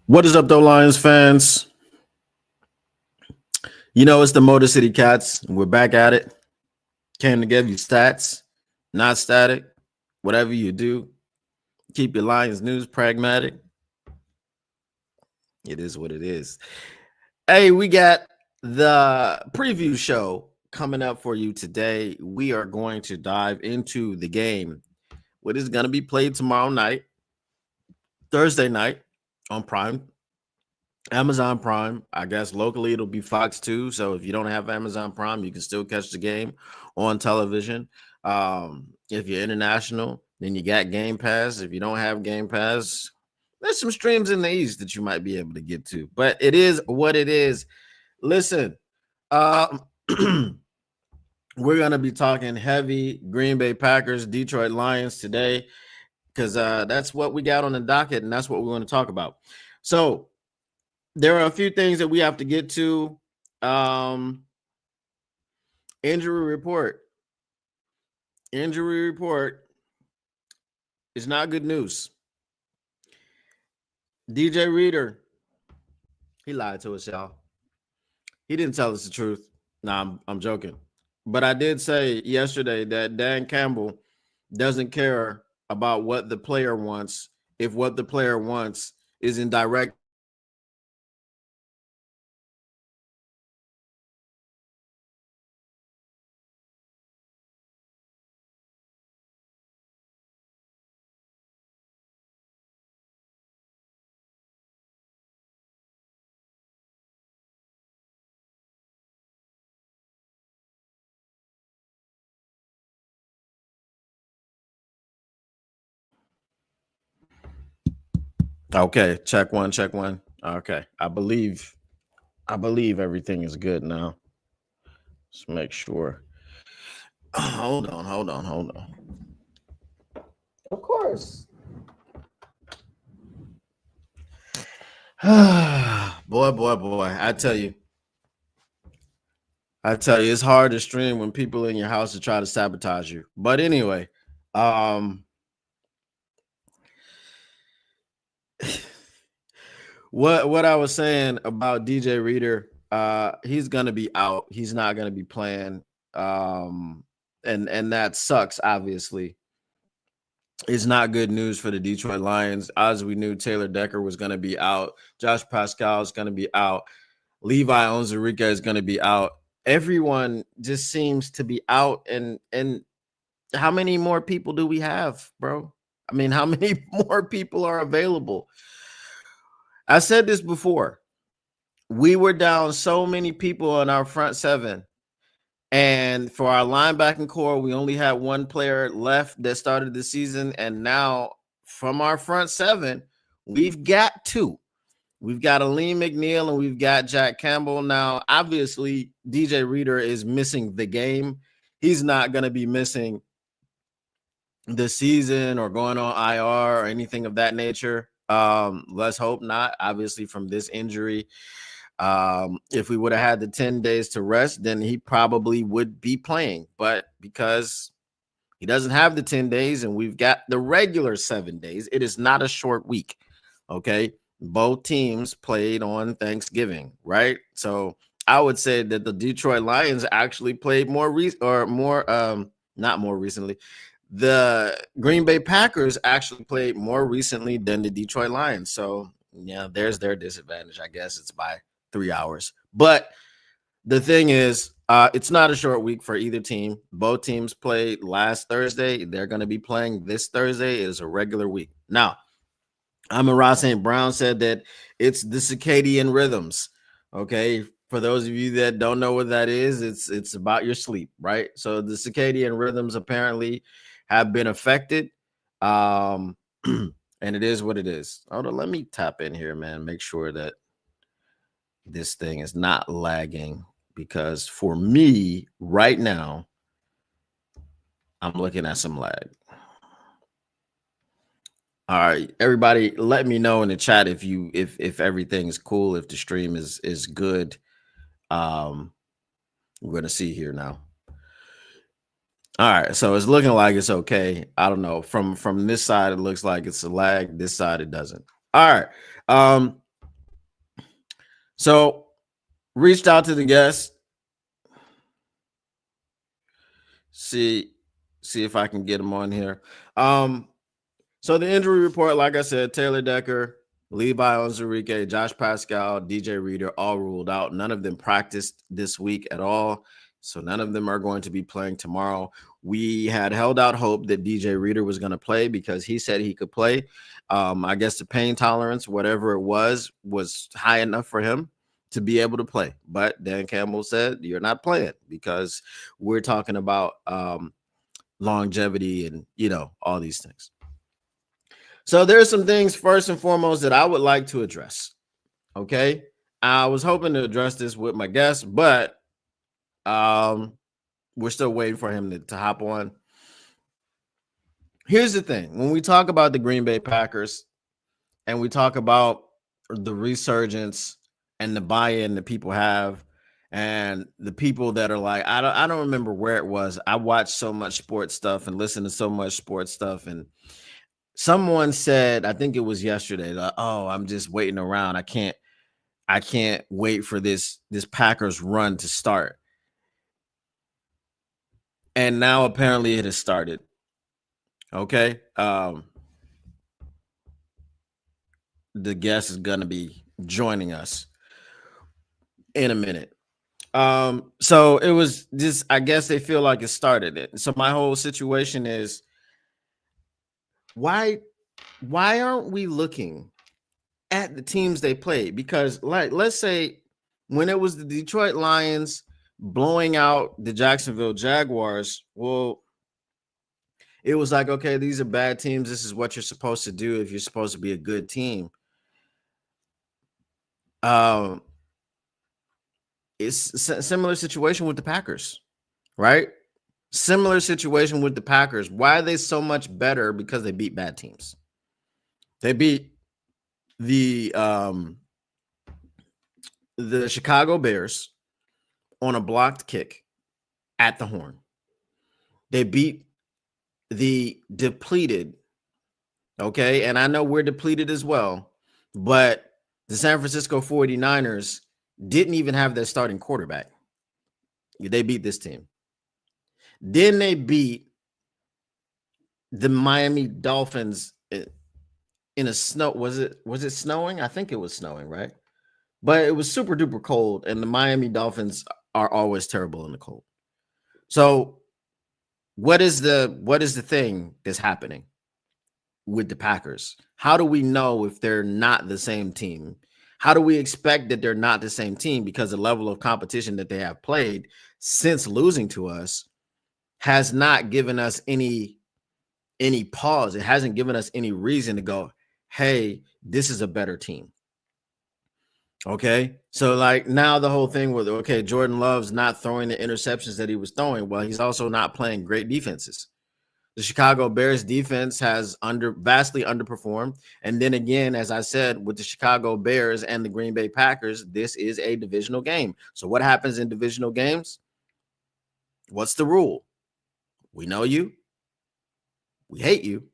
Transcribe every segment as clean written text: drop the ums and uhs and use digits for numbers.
What is up, though, Lions fans? You know, it's the Motor City Cats. We're back at it. Came to give you stats, not static. Whatever you do, keep your Lions news pragmatic. It is what it is. Hey, we got the preview show coming up for you today. We are going to dive into the game, what is going to be played tomorrow night, Thursday night on Prime. Amazon Prime. I guess locally it'll be Fox 2. So if you don't have Amazon Prime, you can still catch the game on television. If you're international, then you got Game Pass. If you don't have Game Pass, there's some streams in the East that you might be able to get to. But it is what it is. Listen, we're going to be talking heavy Green Bay Packers, Detroit Lions today because that's what we got on the docket, and that's what we want to talk about. So, there are a few things that we have to get to. Injury report. Injury report is not good news. DJ Reader, he lied to us, y'all. He didn't tell us the truth. Nah, I'm joking. But I did say yesterday that Dan Campbell doesn't care about what the player wants if what the player wants is in direct Okay, check one, check one. Okay, I believe everything is good now. Let's make sure. Hold on. Of course. boy. I tell you, it's hard to stream when people in your house are trying to sabotage you. But anyway, what I was saying about DJ Reader, he's gonna be out. He's not gonna be playing. And that sucks, obviously. It's not good news for the Detroit Lions. As we knew, Taylor Decker was going to be out. Josh Pascal is going to be out. Levi Onwuzurike is going to be out. Everyone just seems to be out. And how many more people do we have, bro? I mean, how many more people are available? I said this before. We were down so many people on our front seven. And for our linebacking core, we only had one player left that started the season. And now from our front seven, we've got two. We've got Aleem McNeil and we've got Jack Campbell. Now, obviously, DJ Reader is missing the game. He's not going to be missing the season or going on IR or anything of that nature. Let's hope not, obviously, from this injury. If we would have had the 10 days to rest, then he probably would be playing. But because he doesn't have the 10 days and we've got the regular 7 days, it is not a short week. Okay. Both teams played on Thanksgiving, right? So I would say that the Detroit Lions actually played not more recently. The Green Bay Packers actually played more recently than the Detroit Lions. So yeah, there's their disadvantage. I guess it's by 3 hours. But the thing is, it's not a short week for either team. Both teams played last Thursday. They're going to be playing this Thursday. It is a regular week. Now, Amon-Ra St. Brown said that it's the circadian rhythms. Okay. For those of you that don't know what that is, it's about your sleep, right? So the circadian rhythms apparently have been affected. And it is what it is. Hold on, let me tap in here, man. Make sure that this thing is not lagging, because for me right now, I'm looking at some lag. All right, everybody, let me know in the chat if everything is cool, if the stream is good. We're gonna see here now. All right, so it's looking like it's okay. I don't know. From this side, it looks like it's a lag. This side, it doesn't. All right. So reached out to the guest. See if I can get him on here. So the injury report, like I said, Taylor Decker, Levi Onwuzurike, Josh Pascal, DJ Reader, all ruled out. None of them practiced this week at all. So none of them are going to be playing tomorrow. We had held out hope that DJ Reader was going to play because he said he could play. I guess the pain tolerance, whatever it was high enough for him to be able to play. But Dan Campbell said, you're not playing because we're talking about longevity and, all these things. So there's some things first and foremost that I would like to address. Okay. I was hoping to address this with my guest, but we're still waiting for him to hop on. Here's the thing. When we talk about the Green Bay Packers and we talk about the resurgence and the buy-in that people have and the people that are like, I don't remember where it was. I watched so much sports stuff and listened to so much sports stuff, and someone said, I think it was yesterday, like, oh, I'm just waiting around. I can't wait for this Packers run to start. And now apparently it has started. Okay. The guest is going to be joining us in a minute. So it was just, I guess they feel like it started it. So my whole situation is, why aren't we looking at the teams they play? Because let's say when it was the Detroit Lions blowing out the Jacksonville Jaguars, well, it was like, okay, these are bad teams. This is what you're supposed to do if you're supposed to be a good team. It's a similar situation with the Packers, right? Similar situation with the Packers. Why are they so much better? Because they beat bad teams. They beat the Chicago Bears on a blocked kick at the horn. They beat the depleted, okay? And I know we're depleted as well, but the San Francisco 49ers didn't even have their starting quarterback. They beat this team. Then they beat the Miami Dolphins in a snow. Was it snowing? I think it was snowing, right? But it was super duper cold, and the Miami Dolphins are always terrible in the cold. So what is the thing that's happening with the Packers? How do we know if they're not the same team? How do we expect that they're not the same team? Because the level of competition that they have played since losing to us has not given us any pause. It hasn't given us any reason to go, hey, this is a better team. Okay. So like now the whole thing with, okay, Jordan Love's not throwing the interceptions that he was throwing. Well, he's also not playing great defenses. The Chicago Bears defense has vastly underperformed. And then again, as I said, with the Chicago Bears and the Green Bay Packers, this is a divisional game. So what happens in divisional games? What's the rule? We know you. We hate you.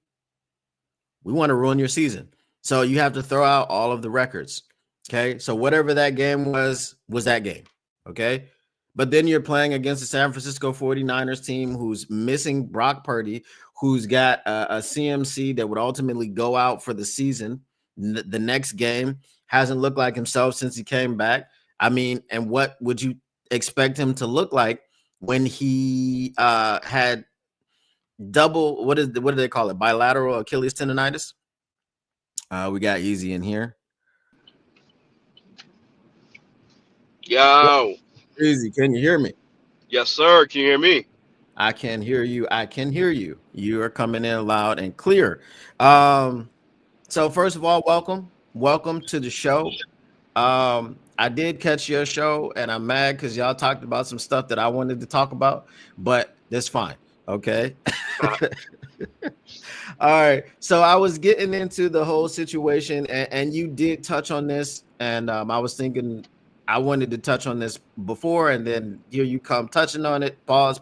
We want to ruin your season. So you have to throw out all of the records. Okay. So whatever that game was that game. Okay. But then you're playing against the San Francisco 49ers team who's missing Brock Purdy, who's got a CMC that would ultimately go out for the season. The next game hasn't looked like himself since he came back. I mean, and what would you expect him to look like when he had double, what do they call it? Bilateral Achilles tendonitis. We got Easy in here. Yo. Easy, can you hear me? Yes, sir. Can you hear me? I can hear you. I can hear you. You are coming in loud and clear. So first of all, welcome to the show. I did catch your show, and I'm mad because y'all talked about some stuff that I wanted to talk about, but that's fine. Okay. All right. So I was getting into the whole situation, and you did touch on this, and I was thinking I wanted to touch on this before, and then here you come touching on it. Pause.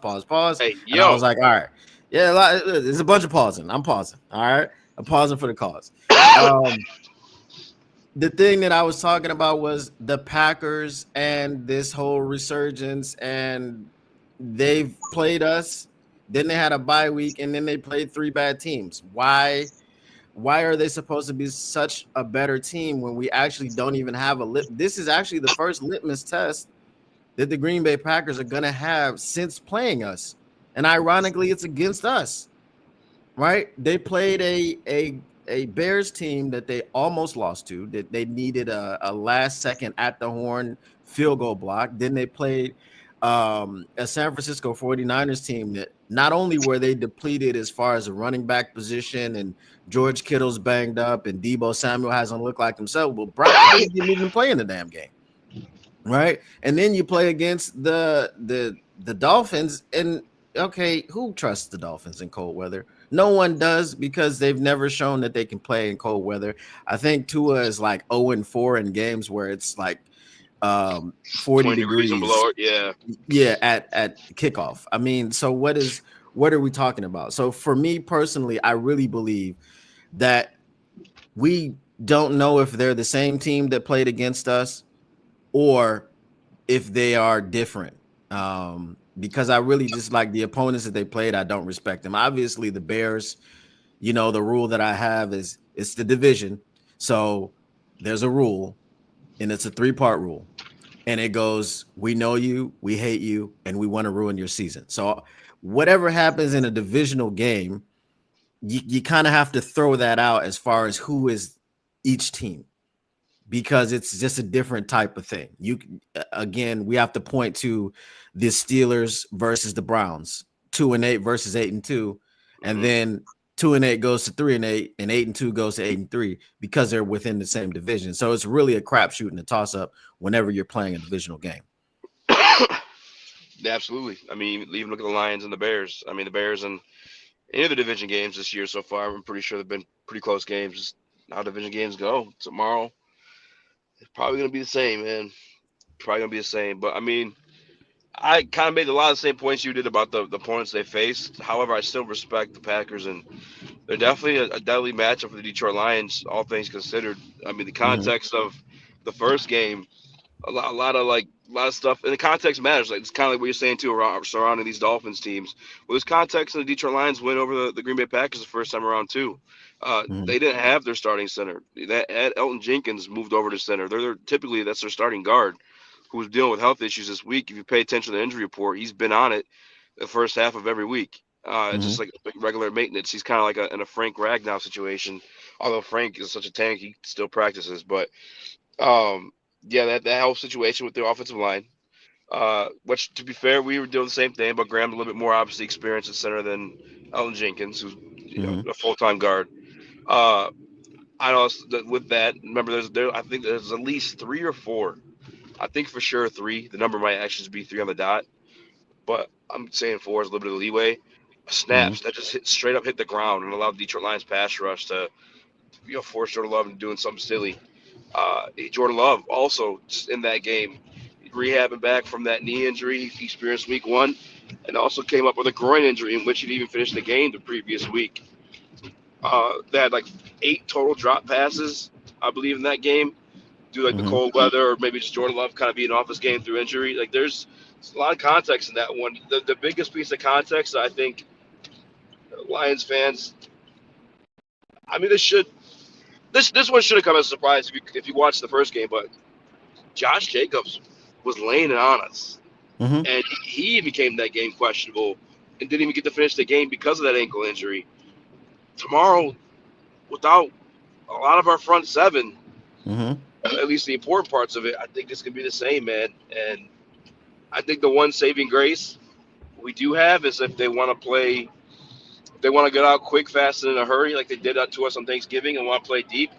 Hey, and I was like, all right. Yeah, there's a bunch of pausing. I'm pausing. All right. I'm pausing for the cause. the thing that I was talking about was the Packers and this whole resurgence, and they've played us. Then they had a bye week, and then they played 3 bad teams. Why are they supposed to be such a better team when we actually don't even have a lip? This is actually the first litmus test that the Green Bay Packers are going to have since playing us. And ironically, it's against us, right? They played a Bears team that they almost lost to, that they needed a last second at the horn field goal block. Then they played a San Francisco 49ers team that not only were they depleted as far as a running back position, and George Kittle's banged up and Deebo Samuel hasn't looked like himself, but Brock Purdy didn't even play in the damn game, right? And then you play against the Dolphins, and okay, who trusts the Dolphins in cold weather? No one does, because they've never shown that they can play in cold weather. I think Tua is like 0-4 in games where it's like 40 degrees and below it. Yeah, at kickoff. I mean, so what are we talking about? So for me personally, I really believe that we don't know if they're the same team that played against us or if they are different. Because I really just like the opponents that they played. I don't respect them. Obviously, the Bears, the rule that I have is it's the division. So there's a rule, and it's a 3-part rule. And it goes, we know you, we hate you, and we want to ruin your season. So whatever happens in a divisional game, you kind of have to throw that out as far as who is each team, because it's just a different type of thing. Again, we have to point to the Steelers versus the Browns, 2-8 versus 8-2, and then 2-8 goes to 3-8, and 8-2 goes to 8-3, because they're within the same division. So it's really a crapshoot and a toss-up whenever you're playing a divisional game. Absolutely. I mean, even look at the Lions and the Bears. I mean, the Bears and any of the division games this year so far, I'm pretty sure they've been pretty close games. Just how division games go tomorrow, it's probably going to be the same, man. Probably going to be the same. But, I mean, I kind of made a lot of the same points you did about the opponents they faced. However, I still respect the Packers, and they're definitely a deadly matchup for the Detroit Lions, all things considered. I mean, the context of the first game, a lot of stuff, and the context matters. Like, it's kind of like what you're saying too around surrounding these Dolphins teams. Well, there's context in the Detroit Lions win over the Green Bay Packers the first time around too. They didn't have their starting center. That Elton Jenkins moved over to center. They're typically that's their starting guard, who's dealing with health issues this week. If you pay attention to the injury report, he's been on it the first half of every week. It's just like regular maintenance. He's kind of like in a Frank Ragnow situation. Although Frank is such a tank, he still practices. But that whole situation with the offensive line. Which, to be fair, we were doing the same thing, but Graham a little bit more obviously experienced at center than Elton Jenkins, who's a full-time guard. I know with that. Remember, I think there's at least 3 or 4. I think for sure 3. The number might actually be 3 on the dot, but I'm saying 4 is a little bit of leeway. Snaps that just straight up hit the ground and allowed Detroit Lions pass rush to force Jordan Love into doing something silly. Jordan Love also in that game, rehabbing back from that knee injury he experienced week 1, and also came up with a groin injury in which he'd even finished the game the previous week. They had like 8 total drop passes, I believe, in that game, due like the cold weather or maybe just Jordan Love kind of being off his game through injury. Like there's a lot of context in that one. The biggest piece of context I think Lions fans, I mean, this one should have come as a surprise if you watched the first game, but Josh Jacobs was laying it on us, and he became that game questionable and didn't even get to finish the game because of that ankle injury. Tomorrow, without a lot of our front 7, at least the important parts of it, I think this could be the same, man. And I think the one saving grace we do have is if they want to get out quick, fast, and in a hurry, like they did that to us on Thanksgiving, and want to play deep,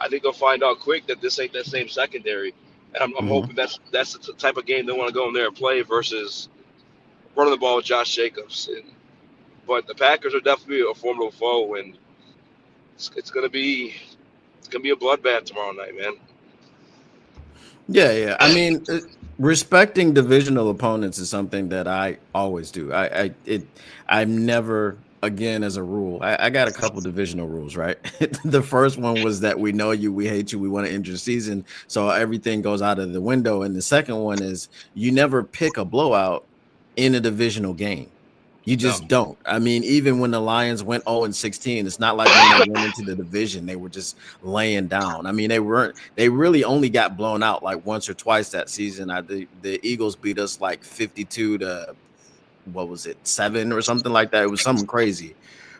I think they'll find out quick that this ain't that same secondary. And I'm hoping that's the type of game they want to go in there and play versus running the ball with Josh Jacobs. But the Packers are definitely a formidable foe, and it's gonna be a bloodbath tomorrow night, man. Yeah. I mean, respecting divisional opponents is something that I always do. I'm never again, as a rule, I got a couple divisional rules, right? The first one was that we know you, we hate you, we want to end your season, so everything goes out of the window. And the second one is you never pick a blowout in a divisional game. You just don't. I mean, even when the Lions went 0-16, it's not like when they went into the division, they were just laying down. I mean, they really only got blown out like once or twice that season. The Eagles beat us like 52 to, what was it, 7 or something like that. It was something crazy,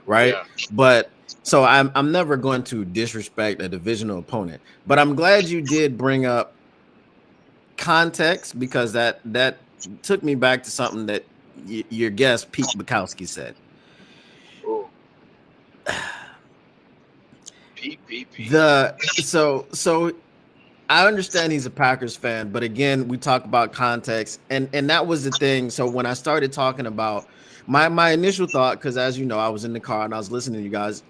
right? Yeah. But so I'm never going to disrespect a divisional opponent, but I'm glad you did bring up context, because that took me back to something that your guest Pete Bukowski said. Ooh. Pete. So I understand he's a Packers fan, but again, we talk about context, and that was the thing. So when I started talking about my initial thought, because as you know, I was in the car and I was listening to you guys,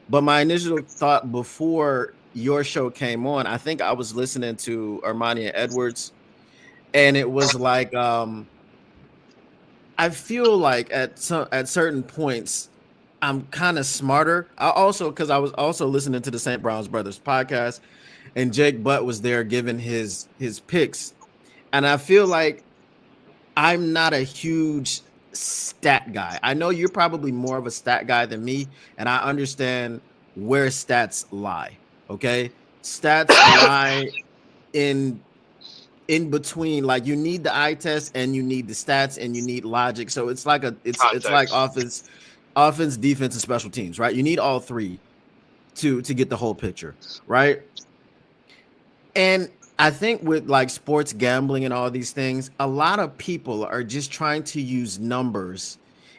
but my initial thought before your show came on, I think I was listening to Armani and Edwards, and it was like I feel like at certain points I'm kind of smarter. I also, because I was also listening to the St. Brown's Brothers podcast, and Jake Butt was there giving his picks, and I feel like I'm not a huge stat guy. I know you're probably more of a stat guy than me, and I understand where stats lie. Okay, stats lie in between. Like, you need the eye test and you need the stats and you need logic. So it's like it's like offense, defense, and special teams, right? You need all three to get the whole picture, right? And I think with like sports gambling and all these things, a lot of people are just trying to use numbers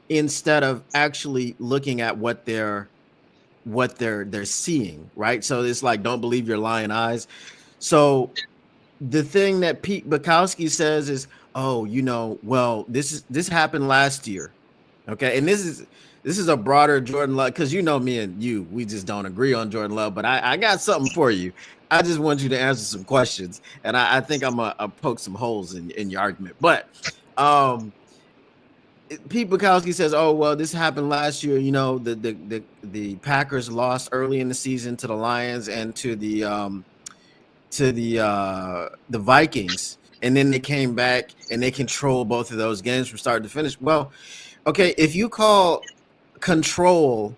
instead of actually looking at what they're seeing, right? So it's like, don't believe your lying eyes. So the thing that Pete Bukowski says is, oh, well, this happened last year, okay? And this is a broader Jordan Love, because me and you, we just don't agree on Jordan Love, but I got something for you. I just want you to answer some questions, and I think I'm gonna poke some holes in your argument. But Pete Bukowski says, oh, well, this happened last year. The Packers lost early in the season to the Lions and to the Vikings, and then they came back and they controlled both of those games from start to finish. Well, okay, if you call control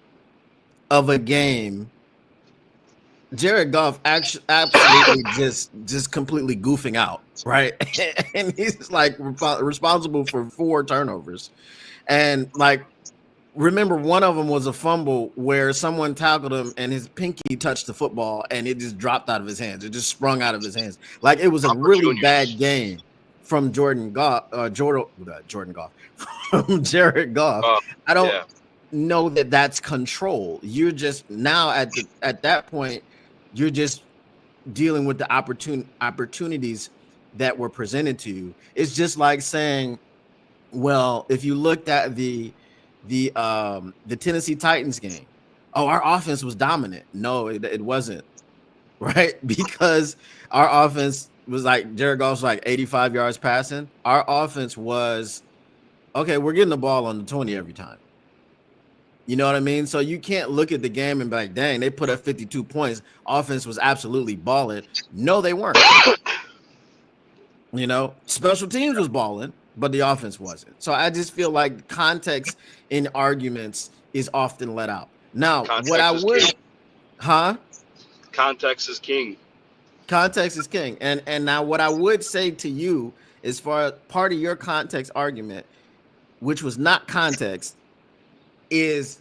of a game, Jared Goff absolutely just completely goofing out, right? And he's like responsible for 4 turnovers, and like, remember, one of them was a fumble where someone tackled him and his pinky touched the football and it just dropped out of his hands. It just sprung out of his hands. Like, it was a really bad game from Jordan Goff, from Jared Goff. I don't know that that's control. You're just now at that point, you're just dealing with the opportunities that were presented to you. It's just like saying, well, if you looked at the Tennessee Titans game, oh, our offense was dominant. No, it wasn't, right? Because our offense was like, Jared Goff was like 85 yards passing. Our offense was, okay, we're getting the ball on the 20 every time. You know what I mean? So you can't look at the game and be like, dang, they put up 52 points. Offense was absolutely balling. No, they weren't. Special teams was balling, but the offense wasn't. So I just feel like context in arguments is often let out. Now, Context is king. Context is king. And now what I would say to you, as far as part of your context argument, which was not context, is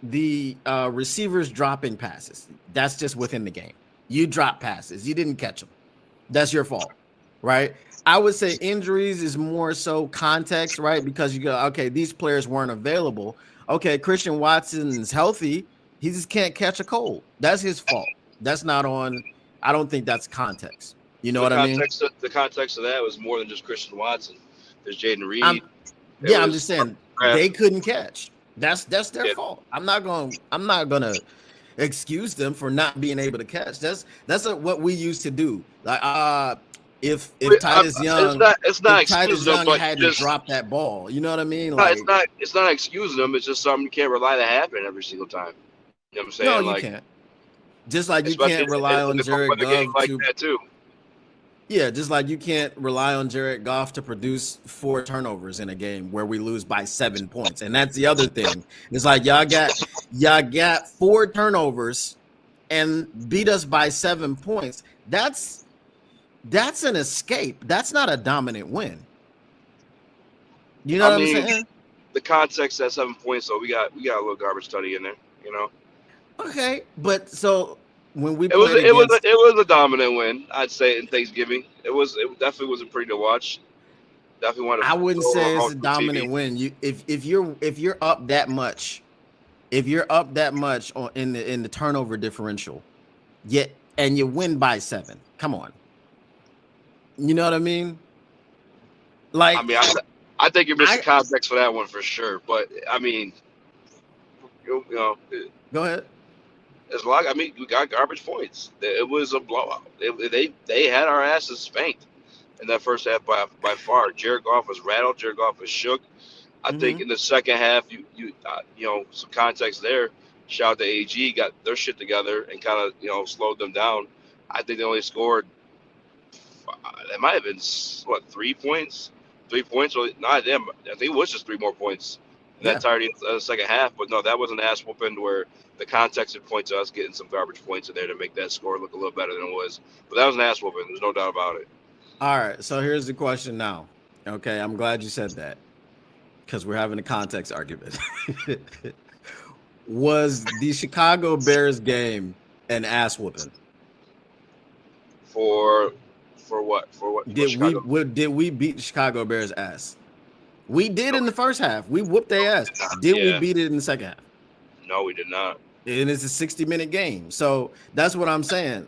the receivers dropping passes. That's just within the game. You drop passes. You didn't catch them. That's your fault, right? I would say injuries is more so context, right? Because you go, okay, these players weren't available. Okay, Christian Watson is healthy. He just can't catch a cold. That's his fault. That's not on. I don't think that's context. You know what I mean? The context of that was more than just Christian Watson. There's Jaden Reed. I'm just saying they couldn't catch. That's their fault. I'm not gonna excuse them for not being able to catch. That's what we used to do. Like, if Titus Young, it's not if Titus excusing them, Young but hadn't dropped that ball, you know what I mean? no, Like, it's not excusing them. It's just something you can't rely to happen every single time. You know what I'm no, saying? you Like, can't. Just like you especially can't rely in on the cold Jared weather game Goff like to, that too. yeah, just like you can't rely on Jared Goff to produce 4 turnovers in a game where we lose by 7 points. And that's the other thing. It's like y'all got 4 turnovers and beat us by 7 points. That's an escape. That's not a dominant win. You know what I'm saying? The context at 7 points, so we got a little garbage study in there, you know. Okay, but so when we It was played against, it was a dominant win, I'd say, in Thanksgiving. It definitely wasn't pretty to watch. Definitely want to I wouldn't throw say our it's home a to TV. dominant win. You if you're up that much, if you're up that much on in the turnover differential, yet and you win by 7. Come on. You know what I mean? Like, I mean, I think you're missing context for that one for sure. But I mean, you know, go ahead. it's like, I mean, we got garbage points. It was a blowout. They had our asses spanked in that first half by far. Jared Goff was rattled. Jared Goff was shook. I think in the second half, you know, some context there. Shout out to AG, got their shit together and kind of, you know, slowed them down. I think they only scored. It might have been what, 3 points? 3 points? Or not them. I think it was just 3 more points in that entirety of the second half. But no, that was an ass whooping where the context would point to us getting some garbage points in there to make that score look a little better than it was. But that was an ass whooping. There's no doubt about it. All right. So here's the question now. Okay, I'm glad you said that because we're having a context argument. Was the Chicago Bears game an ass whooping? For what? For what? Did we beat the Chicago Bears ass? We did in the first half. We whooped their ass. Did we beat it in the second half? No, we did not. And it's a 60-minute game. So that's what I'm saying.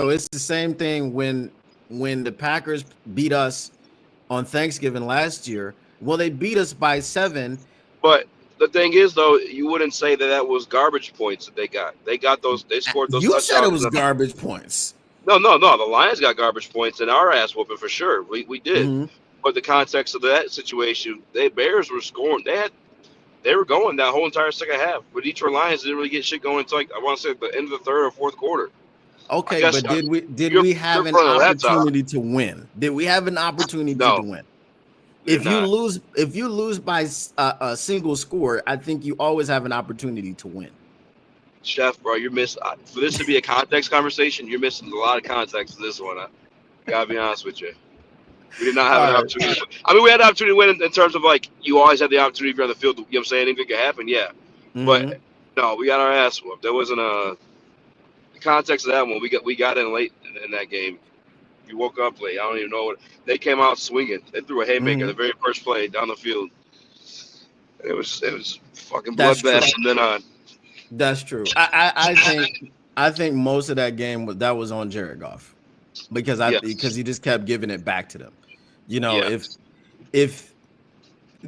So it's the same thing when the Packers beat us on Thanksgiving last year. Well, they beat us by 7. But the thing is, though, you wouldn't say that was garbage points that they got. They got those. They scored those. You said it was garbage points. No. The Lions got garbage points in our ass whooping for sure. We did. Mm-hmm. But the context of that situation, the Bears were scoring. They were going that whole entire second half. But Detroit Lions didn't really get shit going until, like, I want to say, the end of the third or fourth quarter. Okay, but did we have an opportunity to win? Did we have an opportunity to win? If you lose by a single score, I think you always have an opportunity to win. Chef, bro, you're missing. For this to be a context conversation, you're missing a lot of context in this one. I gotta be honest with you. We did not have an opportunity. I mean, we had an opportunity to win in terms of, like, you always have the opportunity if you're on the field. You know what I'm saying? Anything could happen, yeah. Mm-hmm. But no, we got our ass whooped. There wasn't the context of that one. We got in late in that game. You woke up late. I don't even know what they came out swinging. They threw a haymaker the very first play down the field. It was fucking bloodbath from then on. That's true. I think most of that game was on Jared Goff because he just kept giving it back to them. You know, if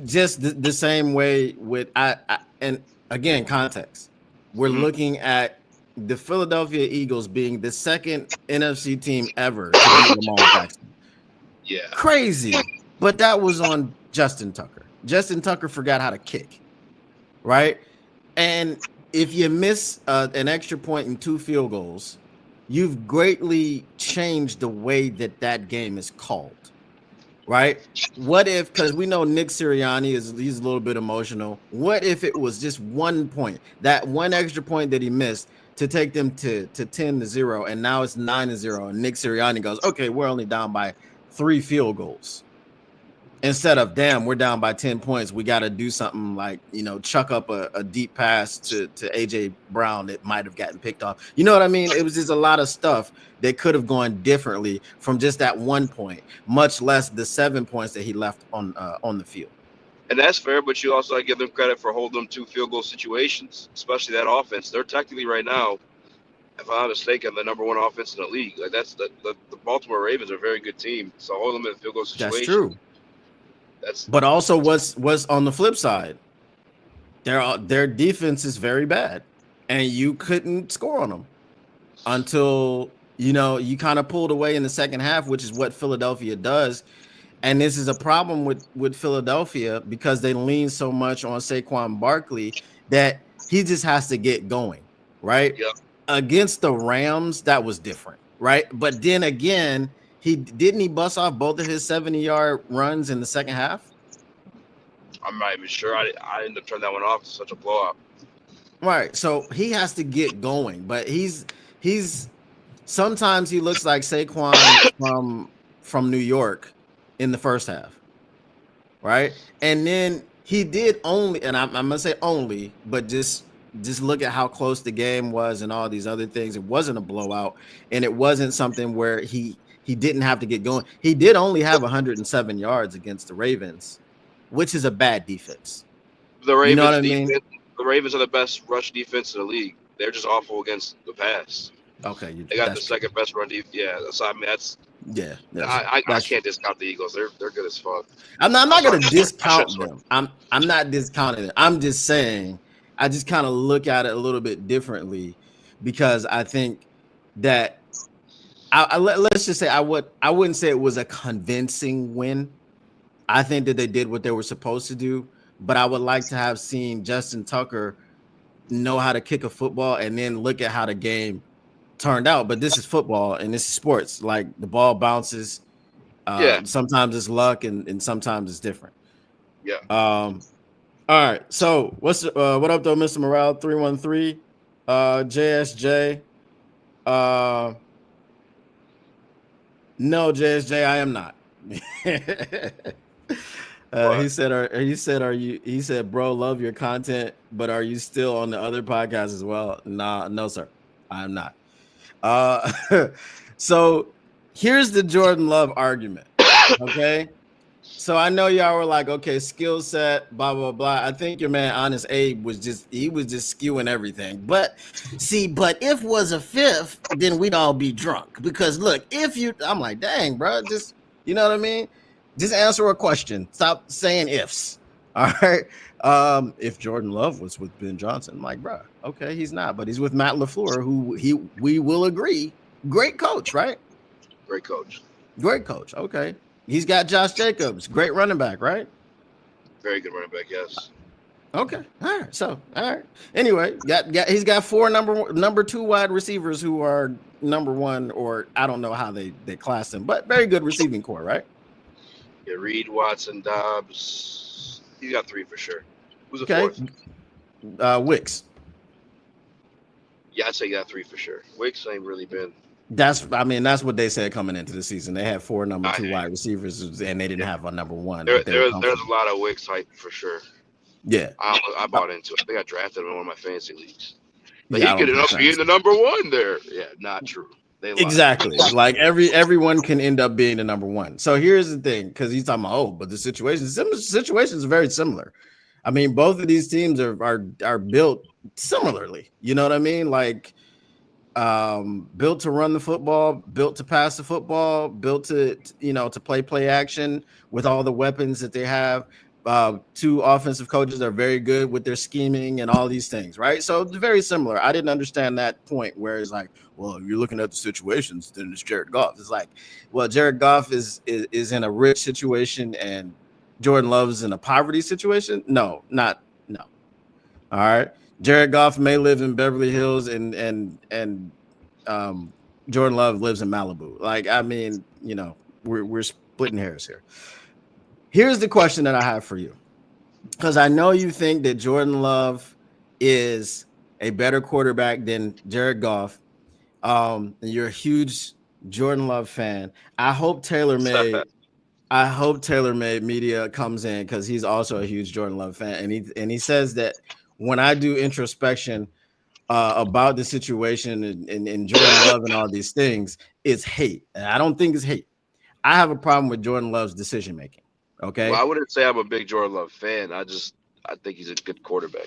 just the same way with and again context, we're looking at the Philadelphia Eagles being the second NFC team ever to beat Lamar Jackson. Yeah. Crazy. But that was on Justin Tucker. Justin Tucker forgot how to kick. Right? And if you miss an extra point and 2 field goals, you've greatly changed the way that game is called. Right? What if, because we know Nick Sirianni he's a little bit emotional. What if it was just 1 point, that one extra point that he missed to take them to 10-0, and now it's 9-0, and Nick Sirianni goes, okay, we're only down by 3 field goals. Instead of, damn, we're down by 10 points, we got to do something like, you know, chuck up a deep pass to A.J. Brown that might have gotten picked off. You know what I mean? It was just a lot of stuff that could have gone differently from just that 1 point, much less the 7 points that he left on the field. And that's fair, but you also give them credit for holding them 2 field goal situations, especially that offense. They're technically right now, if I'm not mistaken, the number 1 offense in the league. Like, that's the Baltimore Ravens are a very good team, so hold them in a field goal situation. That's true. But also, what's on the flip side? Their defense is very bad, and you couldn't score on them until you kind of pulled away in the second half, which is what Philadelphia does. And this is a problem with Philadelphia because they lean so much on Saquon Barkley that he just has to get going, right? Yep. Against the Rams, that was different, right? But then again, he bust off both of his 70-yard runs in the second half. I'm not even sure. I ended up turning that one off. It's such a blowout. Right. So he has to get going, but he's sometimes he looks like Saquon from New York in the first half. Right. And then he did only, and I'm gonna say only, but just look at how close the game was and all these other things. It wasn't a blowout, and it wasn't something where he didn't have to get going. He did only have 107 yards against the Ravens, which is a bad defense. The Ravens, you know what I mean? The Ravens are the best rush defense in the league. They're just awful against the pass. Okay, they got the second best run defense. Yeah, so I mean I can't discount the Eagles. They're good as fuck. I'm not going to discount them. I'm not discounting them. I'm just saying I just kind of look at it a little bit differently because I think that let's just say I wouldn't say it was a convincing win. I think that they did what they were supposed to do, but I would like to have seen Justin Tucker know how to kick a football and then look at how the game turned out. But this is football and this is sports. Like the ball bounces. Sometimes it's luck and sometimes it's different. Yeah. All right. So what up though, Mr. Morale 313, JSJ. No, JSJ, I am not. He said, bro, love your content, but are you still on the other podcast as well? Nah, no, sir. I'm not. So here's the Jordan Love argument. Okay. So I know y'all were like, okay, skill set, blah, blah, blah. I think your man, Honest Abe, was just skewing everything. But if was a fifth, then we'd all be drunk. Because look, I'm like, dang, bro, just, you know what I mean? Just answer a question. Stop saying ifs. All right. If Jordan Love was with Ben Johnson, I'm like, bro, okay, he's not, but he's with Matt LaFleur, who we will agree, great coach, right? Great coach. Okay. He's got Josh Jacobs, great running back, right? Very good running back, yes. Okay. All right. Anyway, he's got four number two wide receivers who are number one, or I don't know how they class them, but very good receiving core, right? Yeah, Reed, Watson, Dobbs. He's got three for sure. Who's the fourth? Wicks. Yeah, I'd say he got three for sure. Wicks ain't really been. That's what they said coming into the season. They had four number two wide receivers, and they didn't have a number one. There's a lot of Wicks hype for sure. Yeah, I bought into it. I think I drafted him in one of my fantasy leagues. But he could end up being the number one there. Yeah, not true. Exactly. Like everyone can end up being the number one. So here's the thing, because he's talking about, but the situations are very similar. I mean, both of these teams are built similarly. You know what I mean? Like built to run the football, built to pass the football, built to play action with all the weapons that they have. Two offensive coaches are very good with their scheming and all these things, right? So it's very similar. I didn't understand that point where it's like, well, if you're looking at the situations, then it's Jared Goff. It's like, well, Jared Goff is in a rich situation and Jordan Love is in a poverty situation. No. All right. Jared Goff may live in Beverly Hills and Jordan Love lives in Malibu. Like, I mean, we're splitting hairs here. Here's the question that I have for you, because I know you think that Jordan Love is a better quarterback than Jared Goff. And you're a huge Jordan Love fan. I hope TaylorMade Media comes in, because he's also a huge Jordan Love fan, and he says that when I do introspection about the situation and Jordan Love and all these things, it's hate. And I don't think it's hate. I have a problem with Jordan Love's decision making. Okay. Well, I wouldn't say I'm a big Jordan Love fan. I think he's a good quarterback.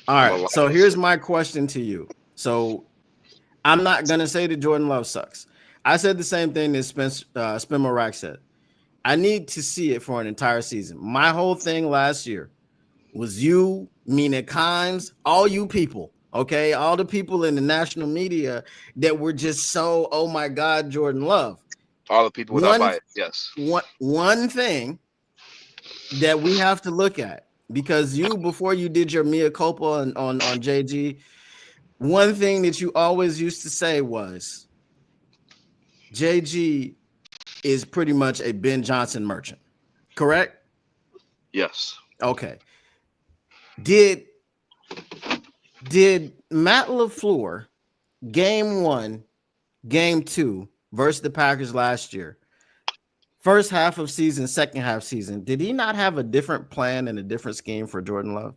All right. So here's my question to you. So I'm not gonna say that Jordan Love sucks. I said the same thing that Spin Morak said. I need to see it for an entire season. My whole thing last year was you, Mina Kimes, all you people Okay, all the people in the national media that were just so, oh my God, Jordan Love. All the people without bias, yes. One thing that we have to look at, because you, before you did your mea culpa on JG, one thing that you always used to say was JG is pretty much a Ben Johnson merchant, correct? Yes. Okay. Did Matt LaFleur game 1, game 2 versus the Packers last year, first half of season, second half season, did he not have a different plan and a different scheme for Jordan Love?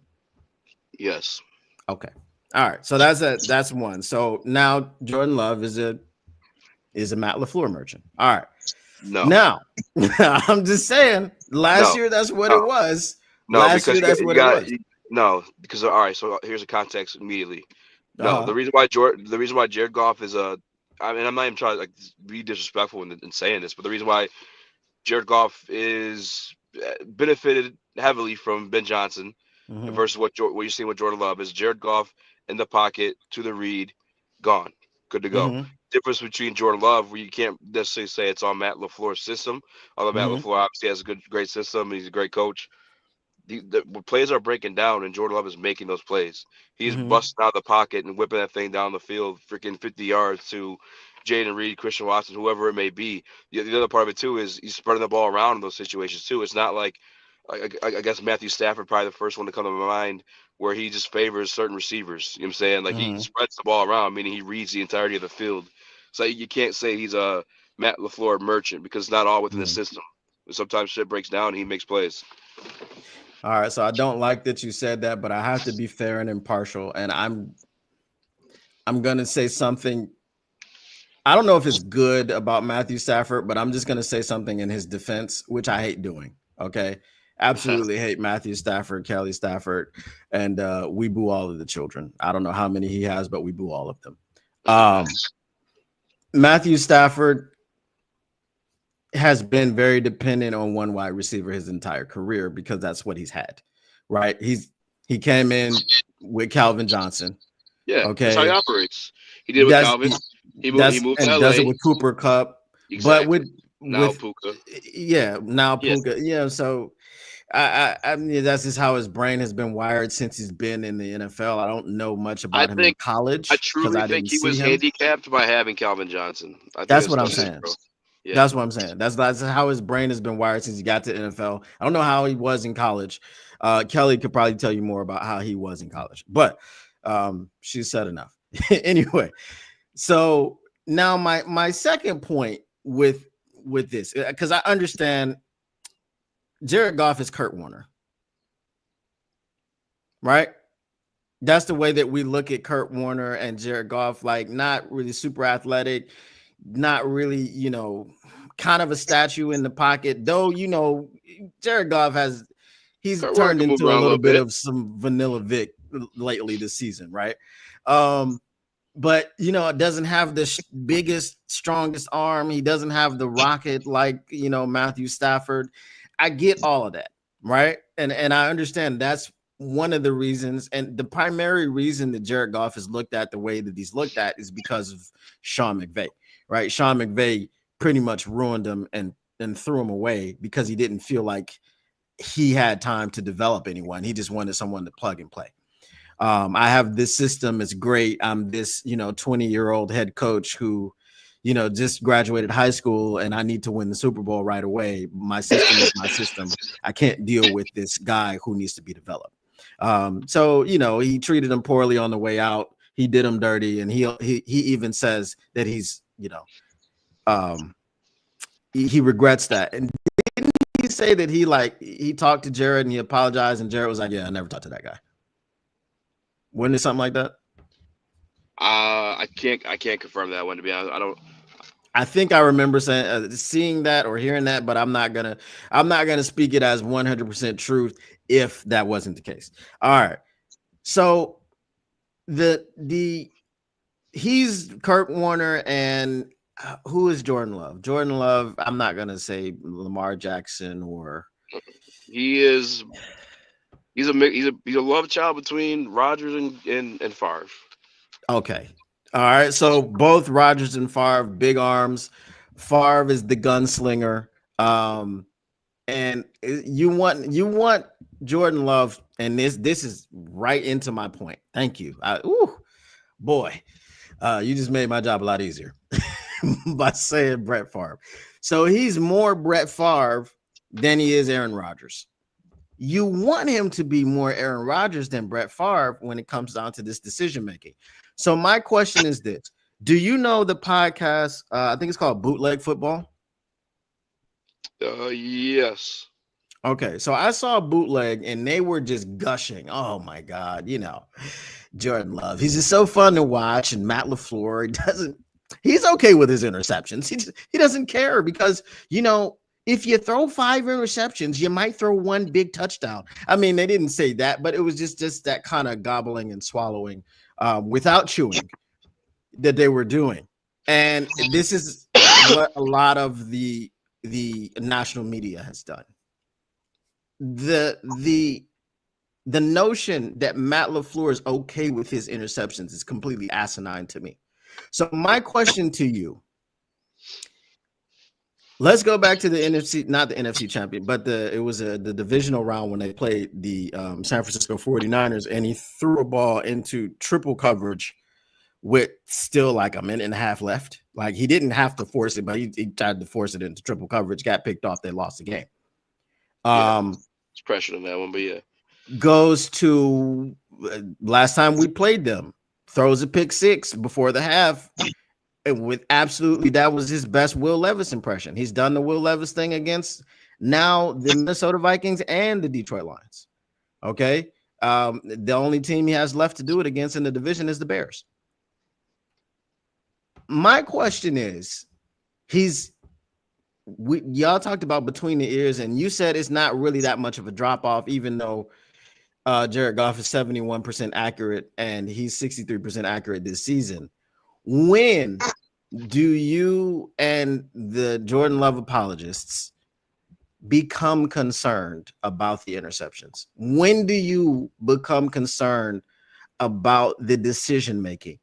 Yes. Okay. All right. So that's one. So now Jordan Love is a Matt LaFleur merchant. All right. No. Now, I'm just saying, last year that's what it was. No, Last year that's what it was. No, because all right. So here's the context immediately. No, the reason why Jared Goff is I mean, I'm not even trying to be disrespectful in saying this, but the reason why Jared Goff is benefited heavily from Ben Johnson versus what you're seeing with Jordan Love is Jared Goff in the pocket to the read, gone, good to go. Difference between Jordan Love, where you can't necessarily say it's on Matt LaFleur's system, although Matt LaFleur obviously has a great system. He's a great coach. The plays are breaking down, and Jordan Love is making those plays. He's busting out the pocket and whipping that thing down the field, freaking 50 yards to Jaden Reed, Christian Watson, whoever it may be. The other part of it, too, is he's spreading the ball around in those situations, too. It's not like, I guess Matthew Stafford, probably the first one to come to my mind, where he just favors certain receivers. You know what I'm saying? Like, he spreads the ball around, meaning he reads the entirety of the field. So you can't say he's a Matt LaFleur merchant because it's not all within the system. Sometimes shit breaks down and he makes plays. All right, so I don't like that you said that, but I have to be fair and impartial, and I'm gonna say something. I don't know if it's good about Matthew Stafford, but I'm just gonna say something in his defense, which I hate doing. Okay, absolutely hate Matthew Stafford, Kelly Stafford, and we boo all of the children. I don't know how many he has, but we boo all of them. Matthew Stafford has been very dependent on one wide receiver his entire career because that's what he's had, right? He came in with Calvin Johnson. Yeah, okay. That's how he operates. He did it with Calvin. He moved to LA. Does it with Cooper Kupp. Exactly. But now with Puka. Yeah, now Puka. Yeah, so I mean that's just how his brain has been wired since he's been in the NFL. I don't know much about him in college. I truly think he was handicapped by having Calvin Johnson. That's what I'm saying. Yeah. That's what I'm saying. That's how his brain has been wired since he got to NFL. I don't know how he was in college. Kelly could probably tell you more about how he was in college, but she said enough. Anyway, so now my second point with this, because I understand Jared Goff is Kurt Warner, right? That's the way that we look at Kurt Warner and Jared Goff, like not really super athletic, not really, kind of a statue in the pocket, though, Jared Goff he's turned into a little bit of some Vanilla Vic lately this season, right? But it doesn't have the biggest, strongest arm. He doesn't have the rocket like Matthew Stafford. I get all of that, right? And I understand that's one of the reasons, and the primary reason that Jared Goff is looked at the way that he's looked at is because of Sean McVay, right? Sean McVay pretty much ruined him and threw him away because he didn't feel like he had time to develop anyone. He just wanted someone to plug and play. I have this system. It's great. I'm this, 20-year-old head coach who, just graduated high school and I need to win the Super Bowl right away. My system is my system. I can't deal with this guy who needs to be developed. So, he treated him poorly on the way out. He did him dirty. And he even says that he's, he regrets that. And didn't he say that he talked to Jared and he apologized and Jared was like, yeah, I never talked to that guy. Wasn't it something like that? I can't confirm that one, to be honest. I think I remember seeing that or hearing that, but I'm not gonna speak it as 100% truth if that wasn't the case. All right. So he's Kurt Warner, and who is Jordan Love? Jordan Love, I'm not gonna say Lamar Jackson or he is He's a love child between Rodgers and Favre. Okay. All right. So both Rodgers and Favre, big arms. Favre is the gunslinger. And you want Jordan Love, and this is right into my point. Thank you. Boy, you just made my job a lot easier by saying Brett Favre. So he's more Brett Favre than he is Aaron Rodgers. You want him to be more Aaron Rodgers than Brett Favre when it comes down to this decision making. So my question is this: do you know the podcast? I think it's called Bootleg Football. Yes. Okay, so I saw Bootleg and they were just gushing. Oh my God, Jordan Love. He's just so fun to watch. And Matt LaFleur, he's okay with his interceptions. He doesn't care because, if you throw 5 interceptions, you might throw 1 big touchdown. I mean, they didn't say that, but it was just that kind of gobbling and swallowing without chewing that they were doing. And this is what a lot of the national media has done. The notion that Matt LaFleur is okay with his interceptions is completely asinine to me. So my question to you, let's go back to the NFC, not the NFC champion, but it was the divisional round when they played the San Francisco 49ers, and he threw a ball into triple coverage with still like a minute and a half left. Like, he didn't have to force it, but he tried to force it into triple coverage, got picked off, they lost the game. It's pressure on that one, but yeah. Goes to last time we played them, throws a pick 6 before the half. And that was his best Will Levis impression. He's done the Will Levis thing against now the Minnesota Vikings and the Detroit Lions. Okay. The only team he has left to do it against in the division is the Bears. My question is, y'all talked about between the ears, and you said it's not really that much of a drop off, even though Jared Goff is 71% accurate and he's 63% accurate this season. When do you and the Jordan Love apologists become concerned about the interceptions? When do you become concerned about the decision making?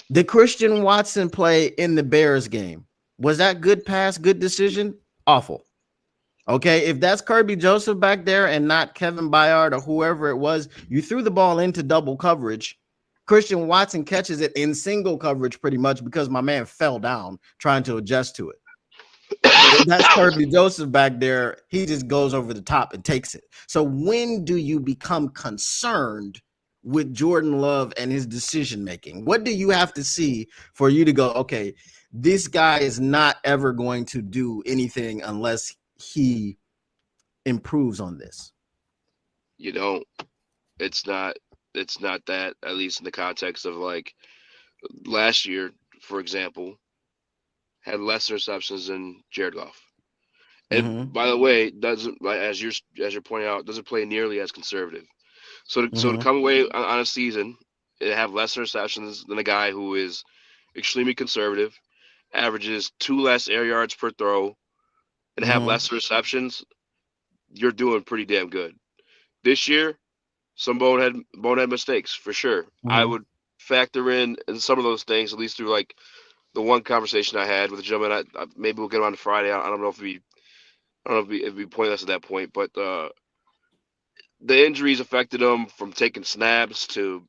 The Christian Watson play in the Bears game, was that good pass, good decision? Awful. Okay, if that's Kirby Joseph back there and not Kevin Byard or whoever it was, you threw the ball into double coverage. Christian Watson catches it in single coverage pretty much because my man fell down trying to adjust to it. If that's Kirby Joseph back there, he just goes over the top and takes it. So when do you become concerned with Jordan Love and his decision making? What do you have to see for you to go, okay, this guy is not ever going to do anything unless he improves on this? It's not that, at least in the context of like last year, for example, had less receptions than Jared Goff. And by the way, doesn't, like, as you're pointing out, doesn't play nearly as conservative. So to come away on a season and have less receptions than a guy who is extremely conservative, averages 2 less air yards per throw, and have less receptions, you're doing pretty damn good. This year, some bonehead mistakes for sure. I would factor in some of those things, at least through like the one conversation I had with the gentleman. Maybe we'll get him on Friday. I don't know if it'd be pointless at that point, but the injuries affected him from taking snaps to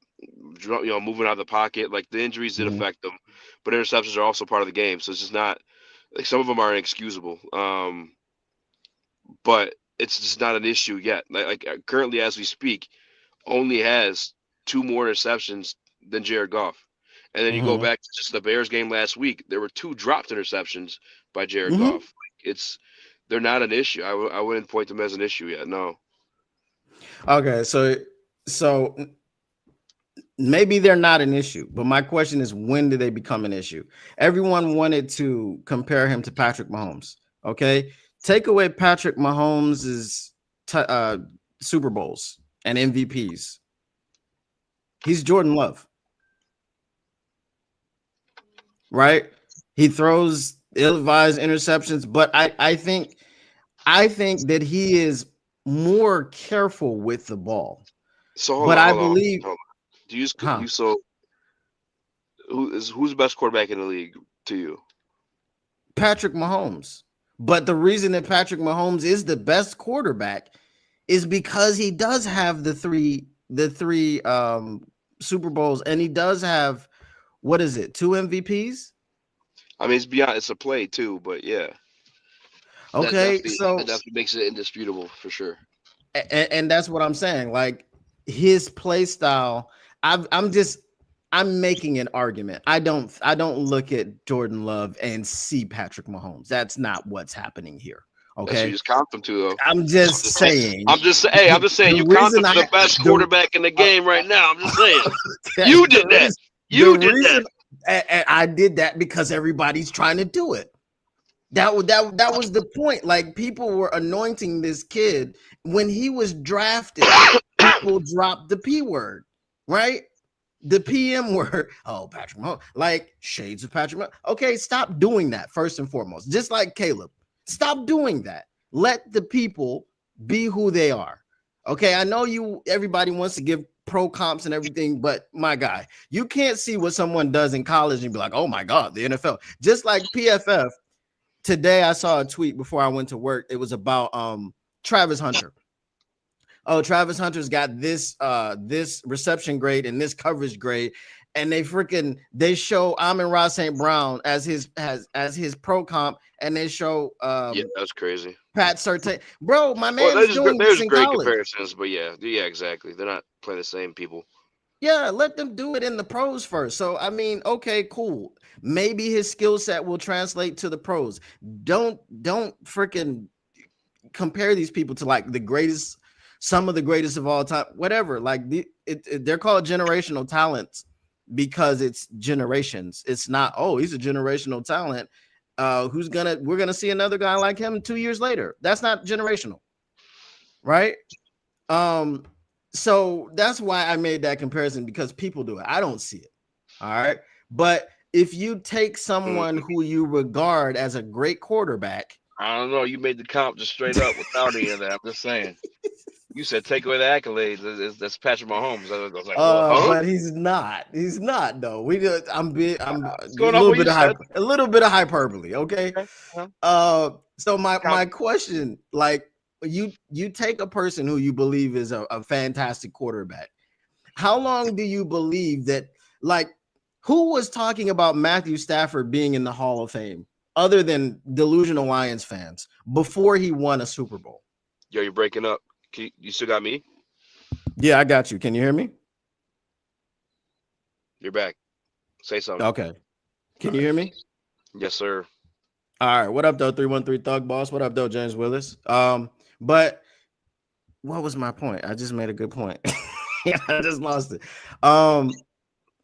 moving out of the pocket. Like, the injuries did affect them, but interceptions are also part of the game. So it's just not like, some of them are inexcusable. But it's just not an issue yet. Like currently, as we speak, only has 2 more interceptions than Jared Goff. And then you go back to just the Bears game last week, there were 2 dropped interceptions by Jared Goff. They're not an issue. I wouldn't point them as an issue yet. No. Okay, so maybe they're not an issue, but my question is, when do they become an issue? Everyone wanted to compare him to Patrick Mahomes. Okay, take away Patrick Mahomes' Super Bowls and MVPs. He's Jordan Love, right? He throws ill-advised interceptions, but I think that he is more careful with the ball. So But I hold on. believe, Do you huh? who's the best quarterback in the league to you? Patrick Mahomes. But the reason that Patrick Mahomes is the best quarterback is because he does have the three Super Bowls, and he does have, what is it, 2 MVPs? I mean, it's a play too, but yeah, Okay, that definitely makes it indisputable for sure. and that's what I'm saying. Like his play style, I'm making an argument. I don't look at Jordan Love and see Patrick Mahomes. That's not what's happening here. That's who you Okay. just comped him to, though. I'm just saying. I'm just saying you comped him to the best quarterback in the game right now. I'm just saying. You did that. You did that. And I did that because everybody's trying to do it. That was the point. Like, people were anointing this kid when he was drafted. People dropped the P word, right? The PM word. Oh, Patrick Mahomes, like shades of Patrick Mahomes. Okay, stop doing that first and foremost. Just like Caleb, stop doing that. Let the people be who they are. Okay, I know everybody wants to give pro comps and everything, but my guy, you can't see what someone does in college and be like, oh my God, the NFL. Just like PFF. Today I saw a tweet before I went to work. It was about Travis Hunter. Oh, Travis Hunter's got this reception grade and this coverage grade, and they show Amon-Ra St. Brown as his pro comp, and they show yeah, that's crazy. Pat Surtain. Bro, my man's doing this in great college. comparisons, but yeah, exactly. They're not playing the same people. Yeah, let them do it in the pros first. So, I mean, okay, cool. Maybe his skill set will translate to the pros. Don't freaking compare these people to like the greatest, some of the greatest of all time, whatever. Like they're called generational talents because it's generations. It's not, oh, he's a generational talent. We're gonna see another guy like him 2 years later. That's not generational, right? So that's why I made that comparison, because people do it. I don't see it. All right. But if you take someone who you regard as a great quarterback, I don't know. You made the comp just straight up without any of that. I'm just saying. You said take away the accolades. That's Patrick Mahomes. I was like, but he's not. He's not though. I'm a little bit of hyperbole. Okay. So my question, like, you take a person who you believe is a fantastic quarterback. How long do you believe that, like, who was talking about Matthew Stafford being in the Hall of Fame other than delusional Lions fans before he won a Super Bowl? Yo, you're breaking up. You still got me? Yeah, I got you. Can you hear me? You're back. Say something. Okay. Can you hear me? Yes, sir. All right. What up, though? 313 Thug Boss. What up, though, James Willis? But what was my point? I just made a good point. I just lost it.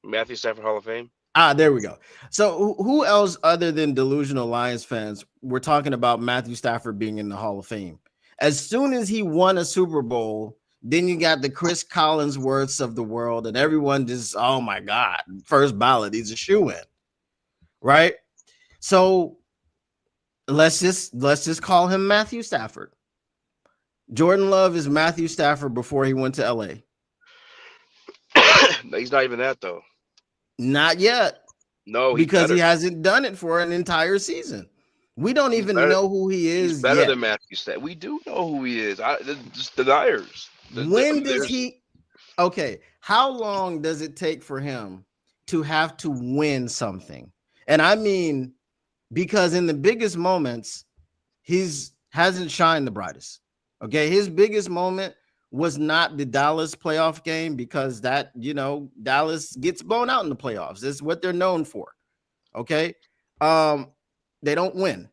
Matthew Stafford Hall of Fame. There we go. So who else other than delusional Lions fans were talking about Matthew Stafford being in the Hall of Fame? As soon as he won a Super Bowl, then you got the Chris Collinsworths of the world, and everyone just, oh my God, first ballot, he's a shoo-in, right? So let's just call him Matthew Stafford. Jordan Love is Matthew Stafford before he went to LA. No, he's not even that though. Not yet. No, because he hasn't done it for an entire season. We don't even know who he is. He's better than Matthew Stafford. We do know who he is. Just deniers. When does he? Okay, how long does it take for him to have to win something? And I mean, because in the biggest moments, hasn't shined the brightest. Okay, his biggest moment was not the Dallas playoff game, because that, Dallas gets blown out in the playoffs. That's what they're known for. Okay. They don't win.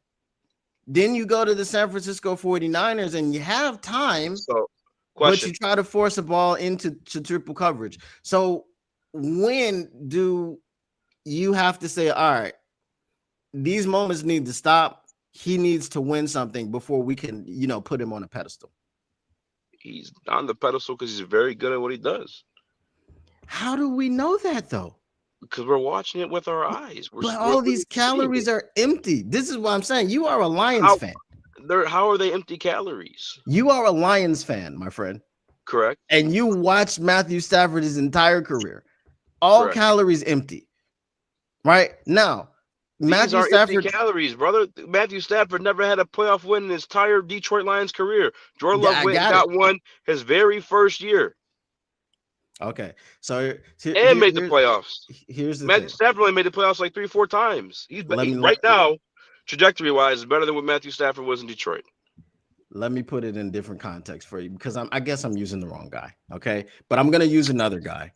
Then you go to the San Francisco 49ers and you have time, but you try to force a ball into triple coverage. So when do you have to say, all right, these moments need to stop? He needs to win something before we can, put him on a pedestal. He's on the pedestal because he's very good at what he does. How do we know that though? Because we're watching it with our eyes. But all these calories are empty. This is what I'm saying. You are a Lions fan. How are they empty calories? You are a Lions fan, my friend. Correct. And you watched Matthew Stafford his entire career. All Correct. calories empty. Right? Now, These are empty calories, brother. Matthew Stafford never had a playoff win in his entire Detroit Lions career. Jordan Love went and got one his very first year. Okay. So and made the playoffs. Here's the Matthew thing. Stafford only made the playoffs like 3 or 4 times. He's right now, trajectory-wise, is better than what Matthew Stafford was in Detroit. Let me put it in different context for you because I guess I'm using the wrong guy. Okay. But I'm going to use another guy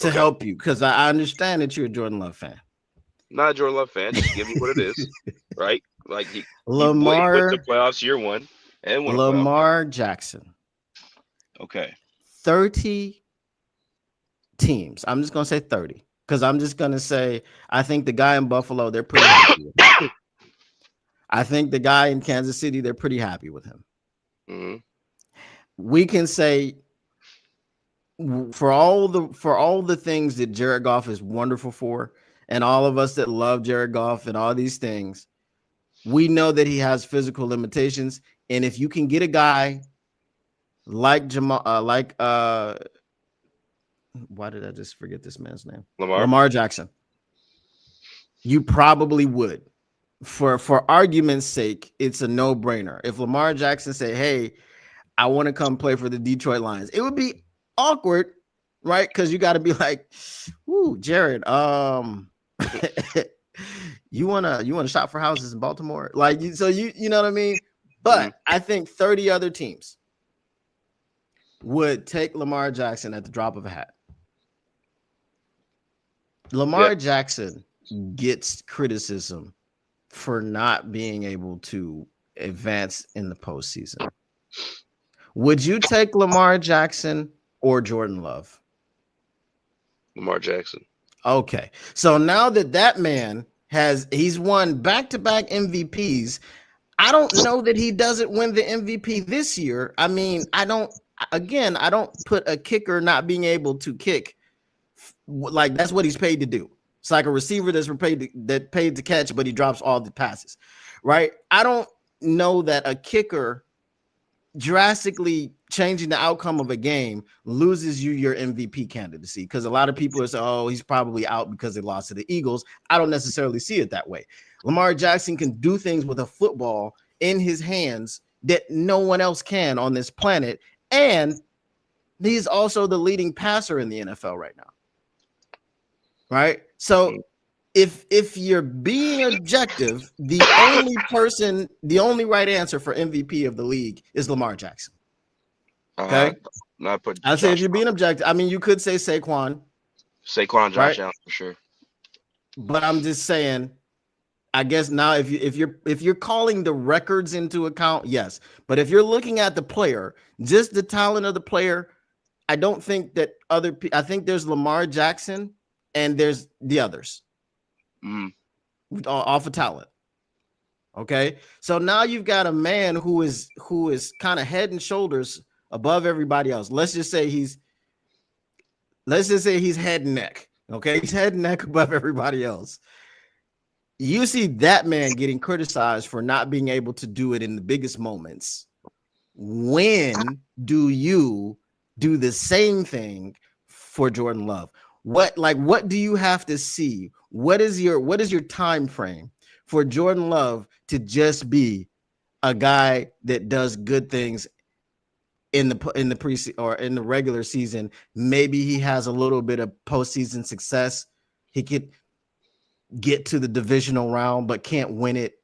to help you because I understand that you're a Jordan Love fan. Not a Jordan Love fan. Just give me what it is. Right? Like he went to playoffs year 1 and won Lamar Jackson. Okay. 30 teams. I'm just going to say 30 because I'm just going to say I think the guy in Buffalo, they're pretty happy with him. I think the guy in Kansas City, they're pretty happy with him. Mm-hmm. We can say for all the things that Jared Goff is wonderful for, and all of us that love Jared Goff and all these things, we know that he has physical limitations. And if you can get a guy like why did I just forget this man's name? Lamar Jackson. You probably would. For argument's sake, it's a no-brainer. If Lamar Jackson say, "Hey, I want to come play for the Detroit Lions," it would be awkward, right? Because you got to be like, "Ooh, Jared, you wanna shop for houses in Baltimore?" Like, so you know what I mean? But I think 30 other teams would take Lamar Jackson at the drop of a hat. Lamar Jackson gets criticism for not being able to advance in the postseason. Would you take Lamar Jackson or Jordan Love? Lamar Jackson. Okay. So now that man he's won back-to-back MVPs, I don't know that he doesn't win the MVP this year. I mean, I don't put a kicker not being able to kick like that's what he's paid to do. It's like a receiver that's paid to catch, but he drops all the passes, right? I don't know that a kicker drastically changing the outcome of a game loses you your MVP candidacy because a lot of people are saying, "Oh, he's probably out because they lost to the Eagles." I don't necessarily see it that way. Lamar Jackson can do things with a football in his hands that no one else can on this planet, and he's also the leading passer in the NFL right now. Right? So if you're being objective, the only right answer for MVP of the league is Lamar Jackson. Okay. I'd say if you're being objective, I mean, you could say Saquon, Josh Allen for sure. But I'm just saying, I guess now if you're calling the records into account, yes. But if you're looking at the player, just the talent of the player, I don't think that I think there's Lamar Jackson and there's the others. Off of talent. Okay. So now you've got a man who is kind of head and shoulders above everybody else. Let's just say he's head and neck. Okay. He's head and neck above everybody else. You see that man getting criticized for not being able to do it in the biggest moments. When do you do the same thing for Jordan Love? What do you have to see? What is your time frame for Jordan Love to just be a guy that does good things in the preseason or in the regular season? Maybe he has a little bit of postseason success. He could get to the divisional round, but can't win it.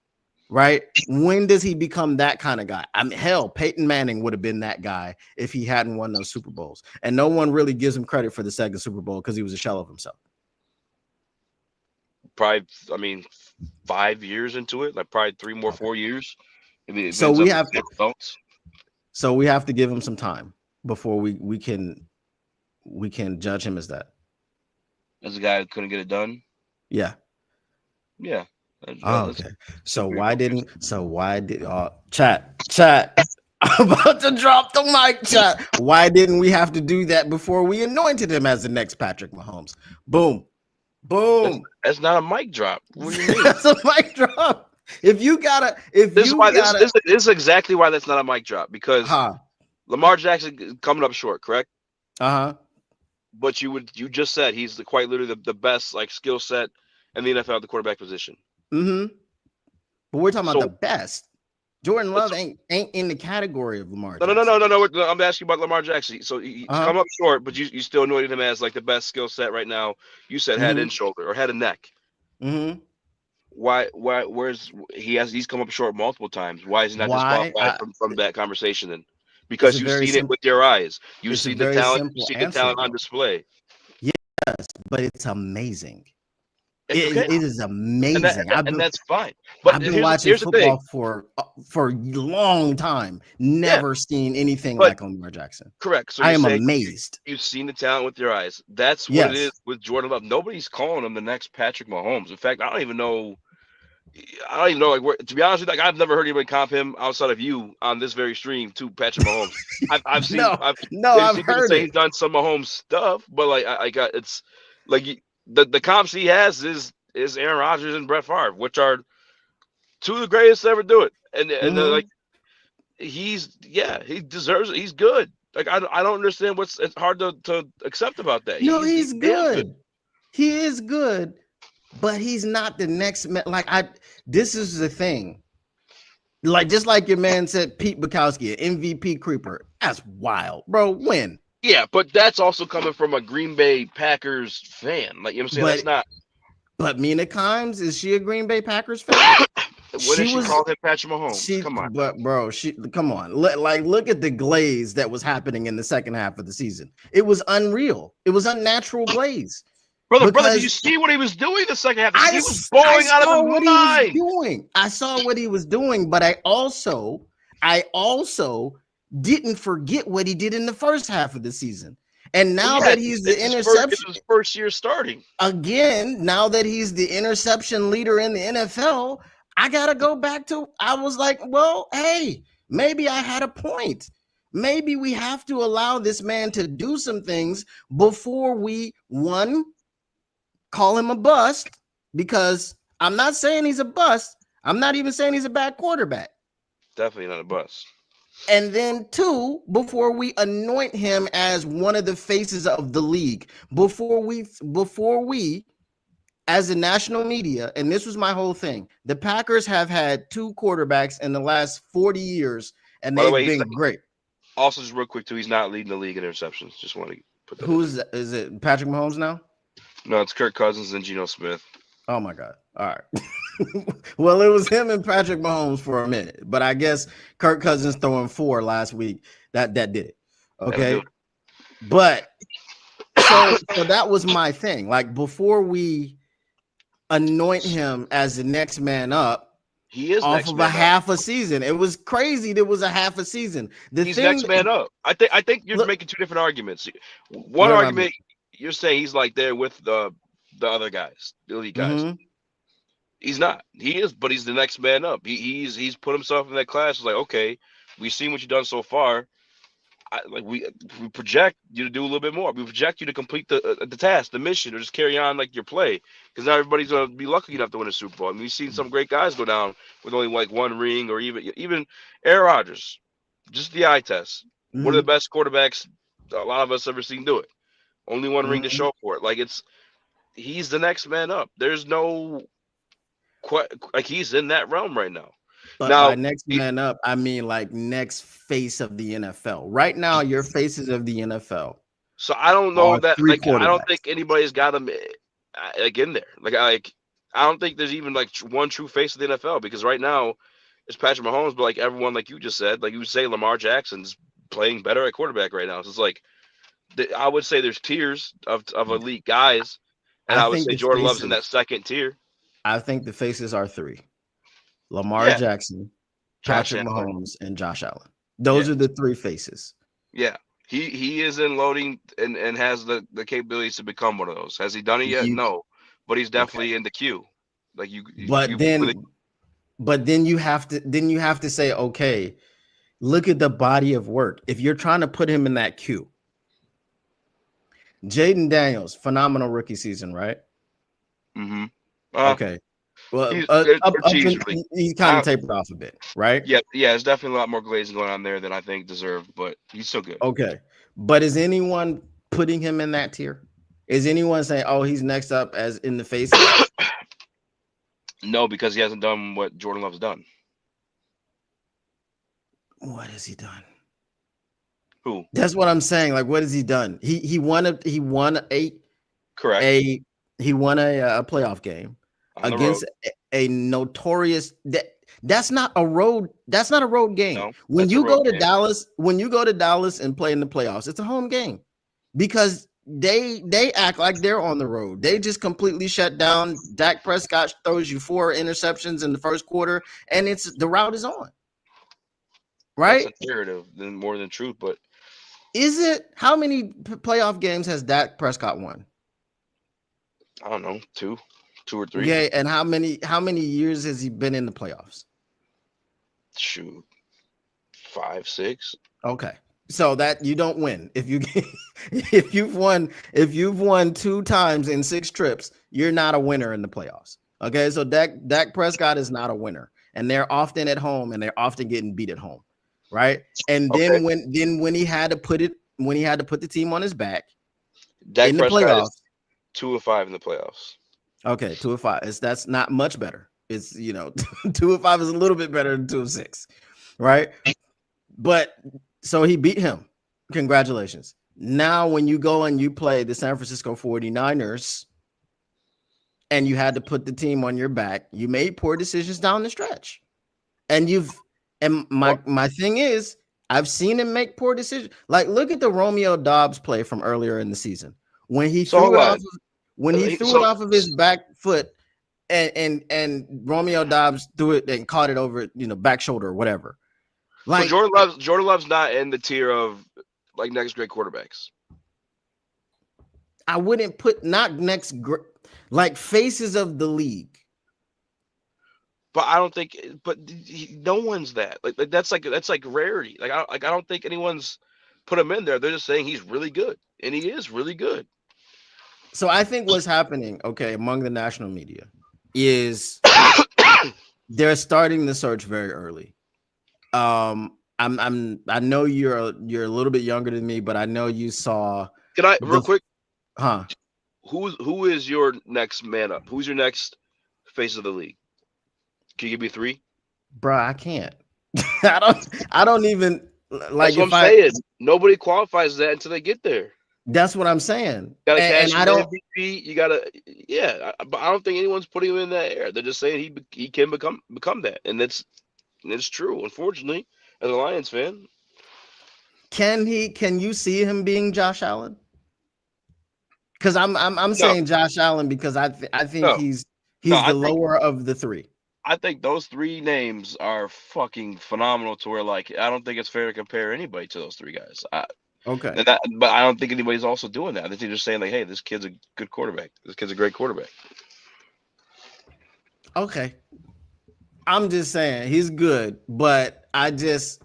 Right? When does he become that kind of guy? I mean, hell, Peyton Manning would have been that guy if he hadn't won those Super Bowls. And no one really gives him credit for the second Super Bowl because he was a shell of himself. Probably, 5 years into it, like probably 3 more, 4 years. I mean, so we have to give him some time before we can judge him as that. As a guy who couldn't get it done. Yeah. Yeah. Okay. So why did chat? I'm about to drop the mic, chat. Why didn't we have to do that before we anointed him as the next Patrick Mahomes? Boom. That's not a mic drop. What do you mean? That's a mic drop. If you gotta, this is exactly why that's not a mic drop, because Lamar Jackson coming up short, correct? But you just said he's quite literally the best like skill set in the NFL at the quarterback position. But we're talking about the best. Jordan Love ain't in the category of Lamar Jackson. No. I'm asking about Lamar Jackson. So he's come up short, but you still anointed him as like the best skill set right now. You said head and shoulder or head and neck. Why? He's come up short multiple times. Why is he not disqualified from that conversation then? Because you've seen it with your eyes. You've seen the talent. You've seen the talent on display. Yes, but it's amazing. It is amazing, and that's fine. But I've been watching football for a long time. Never seen anything like Lamar Jackson. Correct. So I am amazed. You've seen the talent with your eyes. That's what it is with Jordan Love. Nobody's calling him the next Patrick Mahomes. In fact, I don't even know. Like where, to be honest with you, like I've never heard anybody comp him outside of you on this very stream to Patrick Mahomes. I've seen. I've heard say he's done some Mahomes stuff, but like I got it's like. The comps he has is Aaron Rodgers and Brett Favre, which are two of the greatest to ever do it. And like he deserves it. He's good. Like I don't understand it's hard to accept about that. No, he's good. He is good, but he's not the next man. Like this is the thing. Like just like your man said, Pete Bukowski, an MVP creeper. That's wild, bro. When? Yeah, but that's also coming from a Green Bay Packers fan. Like, you know what I'm saying? That's not. But Mina Kimes, is she a Green Bay Packers fan? What did she call him, Patrick Mahomes? Come on. But, bro, come on. Look at the glaze that was happening in the second half of the season. It was unreal. It was unnatural glaze. Brother, did you see what he was doing the second half? He was blowing out of his mind. I saw what he was doing, but I also didn't forget what he did in the first half of the season. And now that he's the interception, it's his first year starting. Again, now that he's the interception leader in the NFL, I got to go back to, I was like, well, hey, maybe I had a point. Maybe we have to allow this man to do some things before we, one, call him a bust, because I'm not saying he's a bust. I'm not even saying he's a bad quarterback. Definitely not a bust. And then two, before we anoint him as one of the faces of the league, before we, as the national media, and this was my whole thing, the Packers have had two quarterbacks in the last 40 years, and they've been great. Also, just real quick too, he's not leading the league in interceptions. Just want to put that. Is it Patrick Mahomes now? No, it's Kirk Cousins and Geno Smith. Oh my God. All right. Well, it was him and Patrick Mahomes for a minute, but I guess Kirk Cousins throwing 4 last week, that did it. Okay. But so that was my thing. Like before we anoint him as the next man up, he is off of a half a season. It was crazy. There was a half a season. He's next man up. I think you're making two different arguments. One argument, you're saying he's like there with the other guys, the elite guys. Mm-hmm. He's not. He is, but he's the next man up. He's put himself in that class. It's like, okay, we've seen what you've done so far. We project you to do a little bit more. We project you to complete the task, the mission, or just carry on like your play. Because not everybody's gonna be lucky enough to win a Super Bowl. I mean, we've seen some great guys go down with only like one ring, or even Aaron Rodgers, just the eye test. Mm-hmm. One of the best quarterbacks a lot of us ever seen do it. Only one ring to show for it. Like he's the next man up. There's no. Like he's in that realm right now. But now, by next man up, I mean like next face of the NFL. Right now, your faces of the NFL. So I don't know that. Like I don't think anybody's got him like in there. Like I don't think there's even like one true face of the NFL, because right now it's Patrick Mahomes, but like everyone, like you just said, like you say, Lamar Jackson's playing better at quarterback right now. So it's like I would say there's tiers of elite guys, and I would say Jordan Love's in that second tier. I think the faces are 3: Lamar Jackson, Patrick Mahomes, and Josh Allen. Those are the 3 faces. Yeah, he is in loading and has the capabilities to become one of those. Has he done it yet? No, but he's definitely in the queue. Like but then you have to say, okay, look at the body of work. If you're trying to put him in that queue, Jaden Daniels, phenomenal rookie season, right? Mm-hmm. Okay. Well, they're and cheese really. he kind of tapered off a bit, right? Yeah, there's definitely a lot more glazing going on there than I think deserved, but he's still good. Okay. But is anyone putting him in that tier? Is anyone saying, oh, he's next up as in the faces? No, because he hasn't done what Jordan Love's done. What has he done? Who? That's what I'm saying. Like, what has he done? He won a correct. He won a playoff game against a notorious that's not a road game. No, when you go to Dallas and play in the playoffs, it's a home game because they act like they're on the road. They just completely shut down. Dak Prescott throws you 4 interceptions in the first quarter, and the route is on. Right? That's a narrative more than truth, but is it? How many playoff games has Dak Prescott won? I don't know, 2 or 3. Okay, and how many years has he been in the playoffs? Shoot, 5, 6. Okay, so that you don't win if you've won 2 times in 6 trips, you're not a winner in the playoffs. Okay, so Dak Prescott is not a winner, and they're often at home, and they're often getting beat at home, right? And then when he had to put the team on his back, Dak in the Prescott playoffs, is 2 of 5 in the playoffs. Okay, 2 of 5. That's not much better. It's 2 of 5 is a little bit better than 2 of 6, right? But so he beat him. Congratulations. Now, when you go and you play the San Francisco 49ers and you had to put the team on your back, you made poor decisions down the stretch. And my thing is, I've seen him make poor decisions. Like, look at the Romeo Doubs play from earlier in the season when he threw it off of his back foot, and Romeo Doubs threw it and caught it over, back shoulder or whatever. Like, so Jordan Love's not in the tier of like next great quarterbacks. I wouldn't put not next like faces of the league. But I don't think. But no one's that. Like that's like rarity. Like I don't think anyone's put him in there. They're just saying he's really good, and he is really good. So I think what's happening, among the national media, is they're starting the search very early. I know you're a little bit younger than me, but I know you saw. Can I real quick? Huh? Who is your next man up? Who's your next face of the league? Can you give me 3? Bruh, I can't. I don't even like. That's what I'm saying. Nobody qualifies that until they get there. That's what I'm saying. You gotta cash MVP. You gotta, but I don't think anyone's putting him in that air. They're just saying he can become that, and it's true. Unfortunately, as a Lions fan, can you see him being Josh Allen? Because I'm saying Josh Allen because I think he's the lower of the 3. I think those 3 names are fucking phenomenal to where, like, I don't think it's fair to compare anybody to those 3 guys. Okay. But I don't think anybody's also doing that. I think they're just saying, like, hey, this kid's a good quarterback. This kid's a great quarterback. Okay. I'm just saying he's good, but I just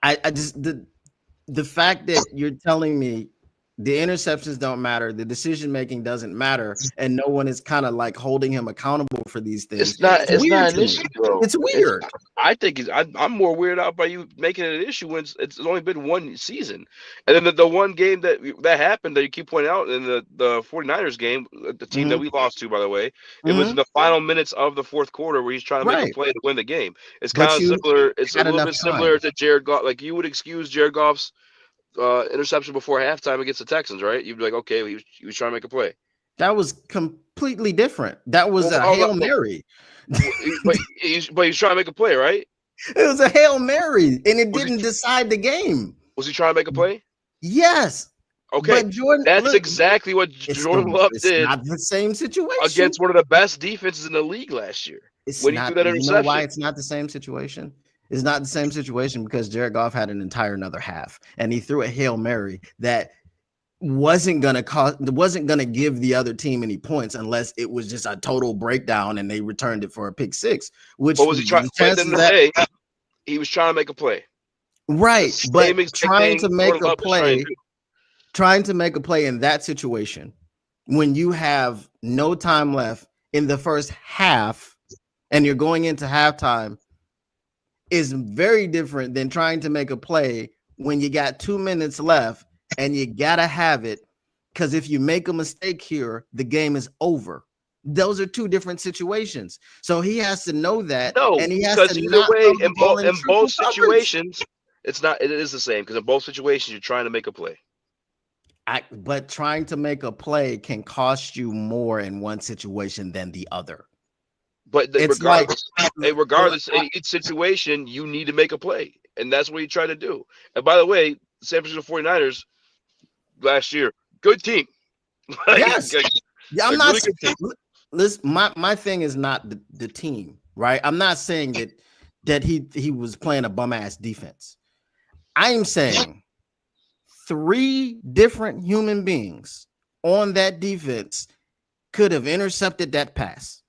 the fact that you're telling me the interceptions don't matter, the decision making doesn't matter, and no one is kind of like holding him accountable for these things. It's not an issue, bro. It's weird. I think I'm more weirded out by you making it an issue when it's only been 1 season, and then the one game that happened that you keep pointing out in the 49ers game, the team that we lost to, by the way, it was in the final minutes of the 4th quarter where he's trying to make a play to win the game. It's kind of similar. It's a little bit similar to Jared Goff. Like, you would excuse Jared Goff's interception before halftime against the Texans, right? You'd be like, okay, he was trying to make a play. That was completely different. That was a Hail Mary. but he's trying to make a play, right? It was a Hail Mary, and it didn't decide the game. Was he trying to make a play? Yes. Okay, but that's exactly what Jordan Love did. It's not the same situation against one of the best defenses in the league last year. When he threw that interception. You know why it's not the same situation? It's not the same situation because Jared Goff had an entire another half, and he threw a Hail Mary that wasn't gonna give the other team any points unless it was just a total breakdown and they returned it for a pick 6. Which what was he trying? He was trying to make a play, right? But trying to make a play in that situation when you have no time left in the first half and you're going into halftime is very different than trying to make a play when you got 2 minutes left and you gotta have it, because if you make a mistake here, the game is over. Those are two different situations. So he has to know that, No, and he has because to either not way, throw the ball in in triple both coverage. situations, it's not. It is the same because in both situations you're trying to make a play. But trying to make a play can cost you more in one situation than the other. But It's regardless, in each situation, you need to make a play, and that's what you try to do. And by the way, San Francisco 49ers last year, good team. yes. Yeah, I'm not. Really good team. Listen, my thing is not the team, right? I'm not saying that he was playing a bum ass defense. I'm saying 3 different human beings on that defense could have intercepted that pass.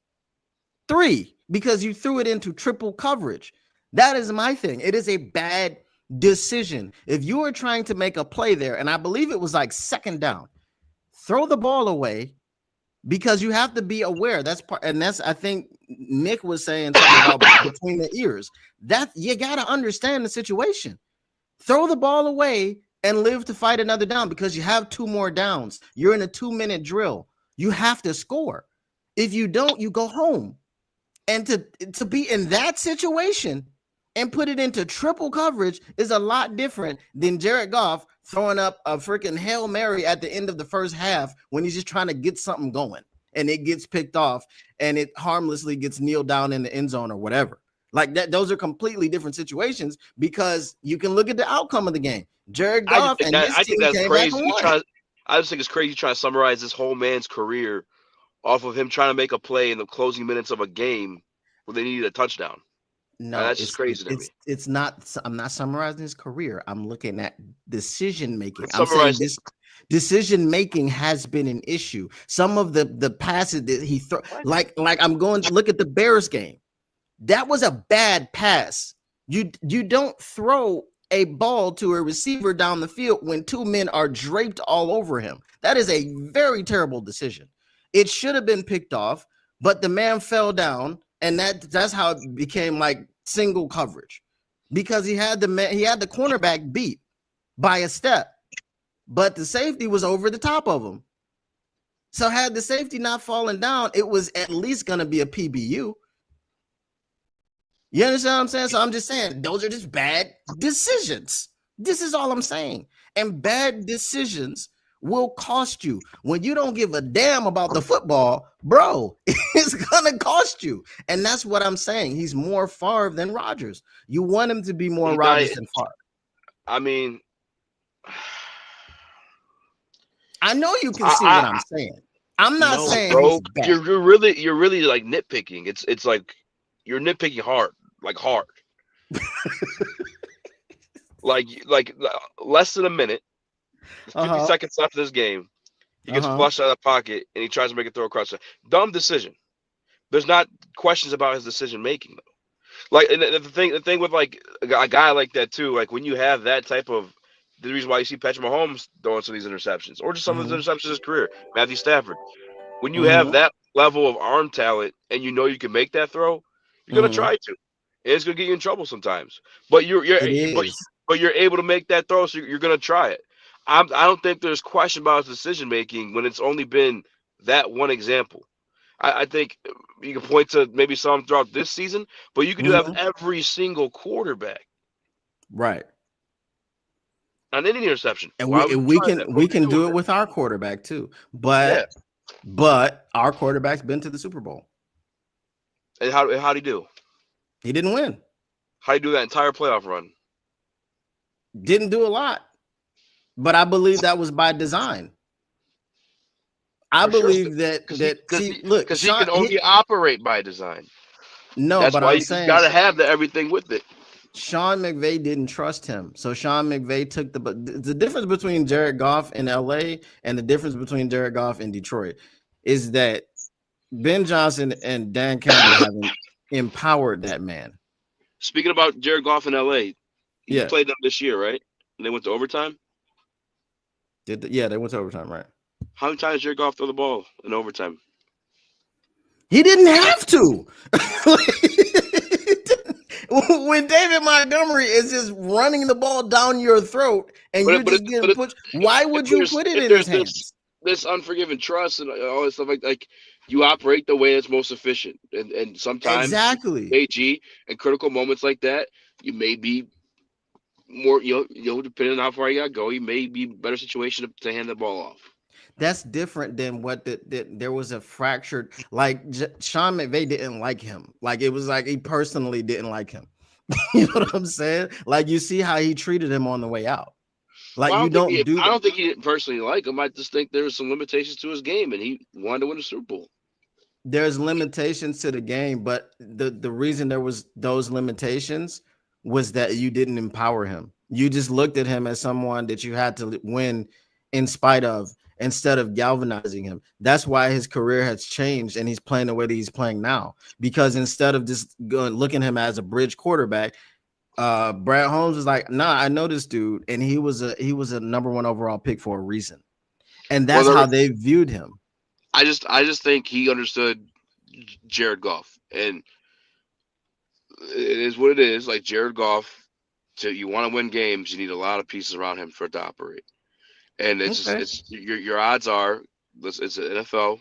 3, because you threw it into triple coverage. That is my thing. It is a bad decision. If you are trying to make a play there, and I believe it was like second down, throw the ball away, because you have to be aware. That's part, and that's, I think Nick was saying something about between the ears. That you got to understand the situation. Throw the ball away and live to fight another down, because you have 2 more downs. You're in a 2-minute drill. You have to score. If you don't, you go home. And to be in that situation and put it into triple coverage is a lot different than Jared Goff throwing up a freaking Hail Mary at the end of the first half when he's just trying to get something going and it gets picked off and it harmlessly gets kneeled down in the end zone or whatever. Like that, those are completely different situations, because you can look at the outcome of the game. Jared Goff and his team came back and won. I just think it's crazy trying to summarize this whole man's career off of him trying to make a play in the closing minutes of a game where they needed a touchdown. No, that's just crazy to me. It's not. I'm not summarizing his career. I'm looking at decision making. I'm saying this decision making has been an issue. Some of the passes that he threw, like I'm going to look at the Bears game. That was a bad pass. You don't throw a ball to a receiver down the field when 2 men are draped all over him. That is a very terrible decision. It should have been picked off, but the man fell down, and that's how it became like single coverage, because he had the cornerback beat by a step, but the safety was over the top of him. So had the safety not fallen down, it was at least going to be a PBU. You understand what I'm saying? So I'm just saying those are just bad decisions. This is all I'm saying. And bad decisions will cost you. When you don't give a damn about the football, bro, it's gonna cost you. And that's what I'm saying. He's more Favre than Rodgers. You want him to be more Rodgers than Favre. I mean, I know you can see what I'm saying. I'm not saying bro, he's bad. You're really like nitpicking. It's like you're nitpicking hard. like less than a minute. 50 seconds left of this game. He gets flushed out of the pocket and he tries to make a throw across. Dumb decision. There's not questions about his decision making though. Like, and the thing with like a guy like that too, like when you have that type of, the reason why you see Patrick Mahomes throwing some of these interceptions, or just some of the interceptions in his career, Matthew Stafford. When you have that level of arm talent and you know you can make that throw, you're gonna try to. And it's gonna get you in trouble sometimes. But you're able to make that throw, so you're gonna try it. I don't think there's question about his decision making when it's only been that one example. I think you can point to maybe some throughout this season, but you can do that with every single quarterback, right? On any interception, and we can do it with our quarterback too. But our quarterback's been to the Super Bowl. And how'd he do? He didn't win. How'd he do that entire playoff run? Didn't do a lot. But I believe that was by design. I believe that because he can only operate by design. No, that's but why I'm you saying got to have everything with it. Sean McVay didn't trust him, so Sean McVay took the difference between Jared Goff in LA and the difference between Jared Goff in Detroit is that Ben Johnson and Dan Campbell have empowered that man. Speaking about Jared Goff in LA, he played them this year, right? And they went to overtime. They went to overtime, right? How many times did Jared Goff throw the ball in overtime? He didn't have to. When David Montgomery is just running the ball down your throat and you're just getting pushed, why would you put it in his hands? This unforgiving trust and all this stuff like you operate the way that's most efficient, and sometimes Exactly. AG and critical moments like that, you may be more depending on how far you got to go, you may be better situation to hand the ball off. That's different than what there was a fractured, like Sean McVay didn't like him. Like it was like he personally didn't like him. You know what I'm saying? Like you see how he treated him on the way out. Like well, I don't think he didn't personally like him. I just think there was some limitations to his game, and he wanted to win a Super Bowl. There's limitations to the game, but the reason there was those limitations was that you didn't empower him. You just looked at him as someone that you had to win in spite of, instead of galvanizing him. That's why his career has changed and he's playing the way that he's playing now. Because instead of just looking at him as a bridge quarterback, Brad Holmes was like, nah, I know this dude, and he was a number 1 overall pick for a reason, and that's how they viewed him. I just think he understood Jared Goff, and it is what it is. Like Jared Goff, you want to win games, you need a lot of pieces around him for it to operate. And it's your odds are it's an NFL.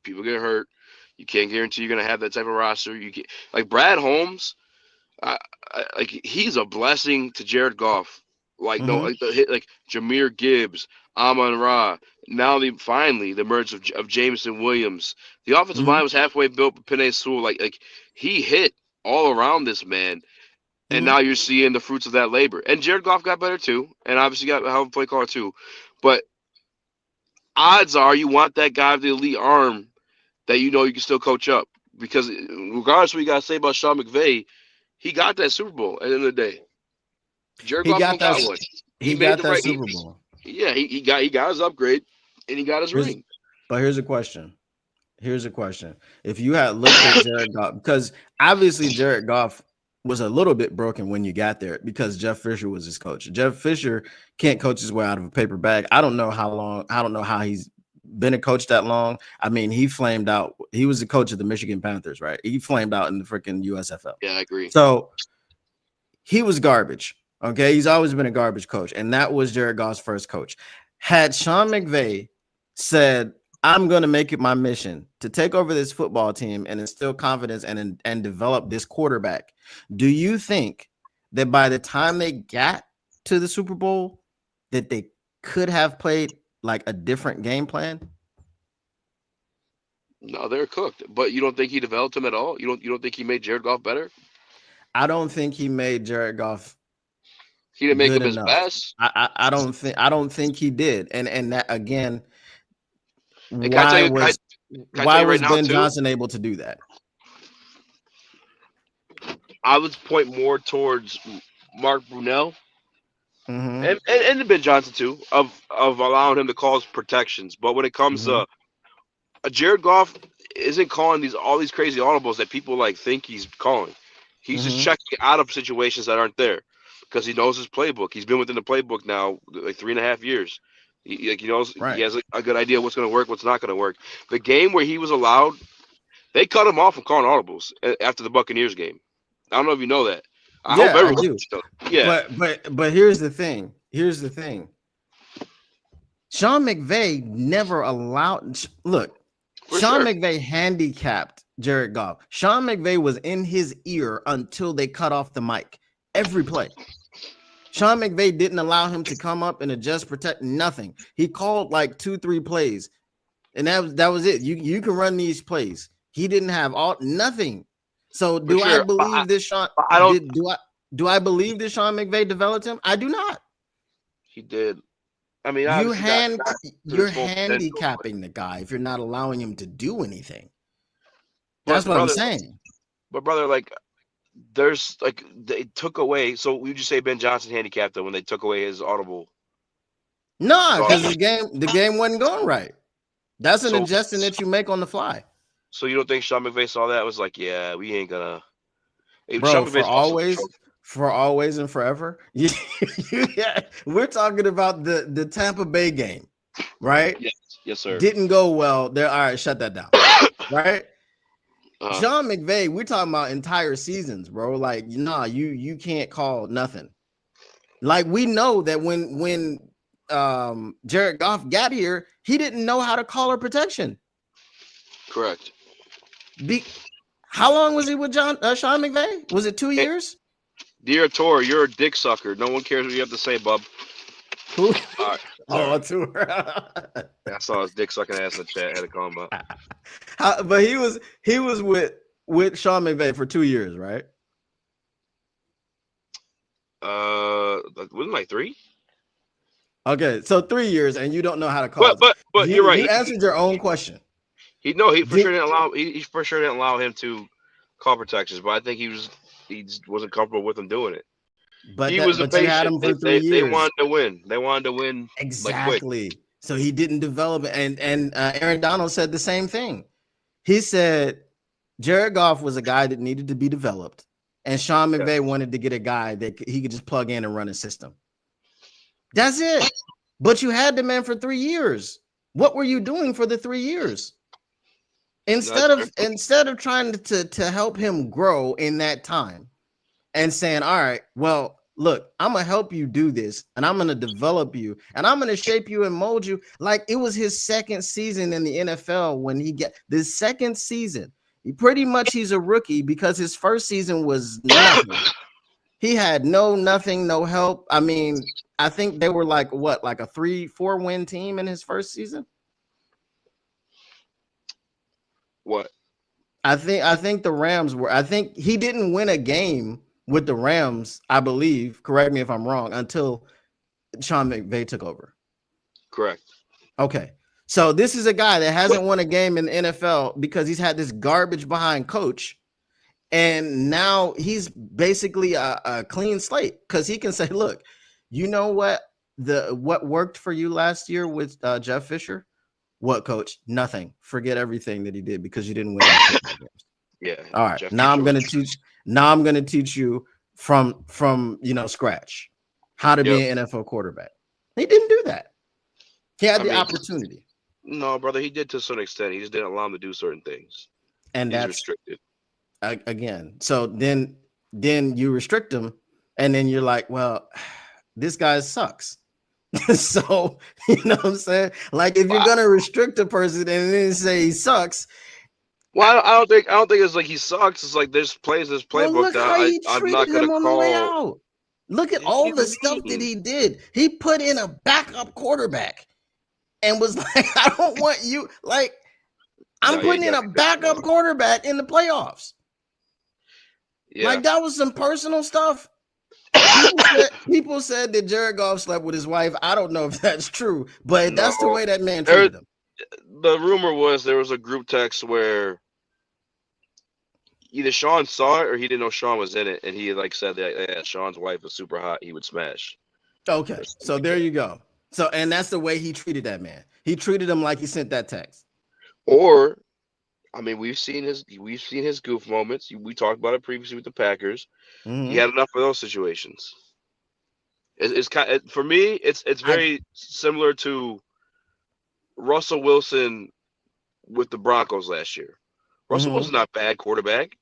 People get hurt. You can't guarantee you're gonna have that type of roster. You get like Brad Holmes. Like he's a blessing to Jared Goff. Like no, like Jahmyr Gibbs, Amon-Ra. Now finally the merge of Jameson Williams. The offensive line was halfway built. But Penei Sewell, like he hit all around this man. And now you're seeing the fruits of that labor. And Jared Goff got better too. And obviously got a hell of a play caller too. But odds are you want that guy with the elite arm that you know you can still coach up. Because regardless of what you got to say about Sean McVay, he got that Super Bowl at the end of the day. Jared Goff got one. He got that Super Bowl. Yeah, he got his upgrade and he got his ring. But here's a question. If you had looked at Jared Goff, because obviously Jared Goff was a little bit broken when you got there because Jeff Fisher was his coach. Jeff Fisher can't coach his way out of a paper bag. I don't know how he's been a coach that long. I mean, he flamed out. He was the coach of the Michigan Panthers, right? He flamed out in the freaking USFL. Yeah, I agree. So he was garbage. Okay. He's always been a garbage coach. And that was Jared Goff's first coach. Had Sean McVay said, I'm going to make it my mission to take over this football team and instill confidence and develop this quarterback, do you think that by the time they got to the Super Bowl that they could have played like a different game plan? No, they're cooked. But you don't think he developed him at all? You don't think he made Jared Goff better? I don't think he made Jared Goff. He didn't make him his best. I don't think he did. And that again, why was Ben Johnson able to do that? I would point more towards Mark Brunell and Ben Johnson too, of allowing him to call his protections. But when it comes to Jared Goff isn't calling all these crazy audibles that people like think he's calling. He's just checking out of situations that aren't there because he knows his playbook. He's been within the playbook now like 3.5 years. He knows he has a good idea what's going to work, what's not going to work. The game where he was allowed, they cut him off from calling audibles after the Buccaneers game. I don't know if you know that. I hope everyone do. Yeah, but here's the thing. Sean McVay never allowed. Look, Sean McVay handicapped Jared Goff. Sean McVay was in his ear until they cut off the mic every play. Sean McVay didn't allow him to come up and adjust, protect, nothing. He called like 2-3 plays, and that was it. You can run these plays. He didn't have nothing. So do I believe this Sean? Do I believe that Sean McVay developed him? I do not. He did. I mean, you're handicapping the guy if you're not allowing him to do anything. That's what I'm saying. But brother, like, there's like they took away. So would you say Ben Johnson handicapped him when they took away his audible? No, because the game wasn't going right. That's an adjustment that you make on the fly. So you don't think Sean McVay saw that? Was like, yeah, we ain't gonna. Bro, for always and forever. Yeah, we're talking about the Tampa Bay game, right? Yes, sir. Didn't go well. There, all right, shut that down. Right? Sean McVay, we're talking about entire seasons, bro. Like, nah, you can't call nothing. Like, we know that when Jared Goff got here, he didn't know how to call or protection. Correct. How long was he with Sean McVay? Was it 2 years? Dear Tor, you're a dick sucker. No one cares what you have to say, bub. Who? All right. Oh, Tor. I saw his dick sucking ass in the chat. I had to call him out. But he was with Sean McVay for 2 years, right? Wasn't like 3? Okay, so 3 years, and you don't know how to call. But you're right. You answered your own question. He for sure didn't allow him to call protections, but I think he just wasn't comfortable with him doing it. But you had him for 3 years. They wanted to win. They wanted to win exactly. Like quick. So he didn't develop it. And Aaron Donald said the same thing. He said Jared Goff was a guy that needed to be developed, and Sean McVay wanted to get a guy that he could just plug in and run a system. That's it. But you had the man for 3 years. What were you doing for the 3 years? Instead of trying to help him grow in that time and saying, all right, well, look, I'm going to help you do this, and I'm going to develop you, and I'm going to shape you and mold you. Like, it was his second season in the NFL when he got this second season. He's a rookie because his first season was nothing. He had nothing, no help. I mean, I think they were like a 3-4 win team in his first season. What? I think the Rams were. I think he didn't win a game with the Rams, I believe. Correct me if I'm wrong. Until Sean McVay took over. Correct. Okay. So this is a guy that hasn't won a game in the NFL because he's had this garbage behind coach. And now he's basically a clean slate because he can say, look, you know what? What worked for you last year with Jeff Fisher? What, coach? Nothing. Forget everything that he did because you didn't win. Yeah. All right. Now I'm going to teach you from scratch how to be an NFL quarterback. He didn't do that. He had the opportunity. No, brother, he did to a certain extent. He just didn't allow him to do certain things. And he's that's restricted. Again. So then you restrict him, and then you're like, well, this guy sucks. So, you know what I'm saying? Like, if you're gonna restrict a person and then say he sucks. Well, I don't think it's like he sucks. It's like there's playbook that I'm not gonna call. Look at all the stuff that he did. He put in a backup quarterback and was like, I don't want you. Like, I'm putting in a backup quarterback in the playoffs. Yeah. Like, that was some personal stuff. People said that Jared Goff slept with his wife. I don't know if that's true, but that's the way that man treated him. The rumor was there was a group text where either Sean saw it or he didn't know Sean was in it, and he said that Sean's wife was super hot. He would smash. Okay, so there you go. So, and that's the way he treated that man. He treated him like he sent that text. Or, I mean, we've seen his goof moments. We talked about it previously with the Packers. Mm-hmm. He had enough of those situations. It's kind of, for me, it's very similar to Russell Wilson with the Broncos last year. Russell Wilson's not a bad quarterback,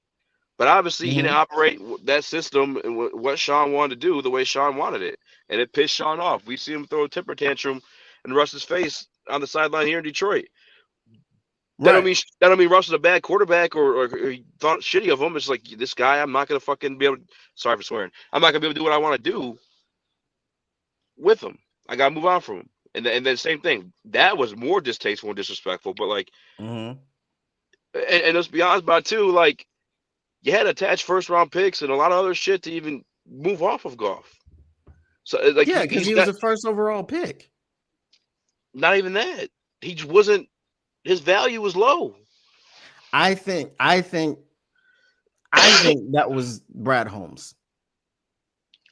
but obviously he didn't operate that system and what Sean wanted to do the way Sean wanted it, and it pissed Sean off. We see him throw a temper tantrum in Russ's face on the sideline here in Detroit. That don't mean Russell's a bad quarterback or he thought shitty of him. It's like, this guy, I'm not gonna fucking be able to, sorry for swearing, I'm not gonna be able to do what I want to do with him. I gotta move on from him. And then same thing. That was more distasteful and disrespectful. But and let's be honest about it too, you had attached first round picks and a lot of other shit to even move off of Goff. So because he was a first overall pick. Not even that. He just wasn't. His value was low. I think that was Brad Holmes.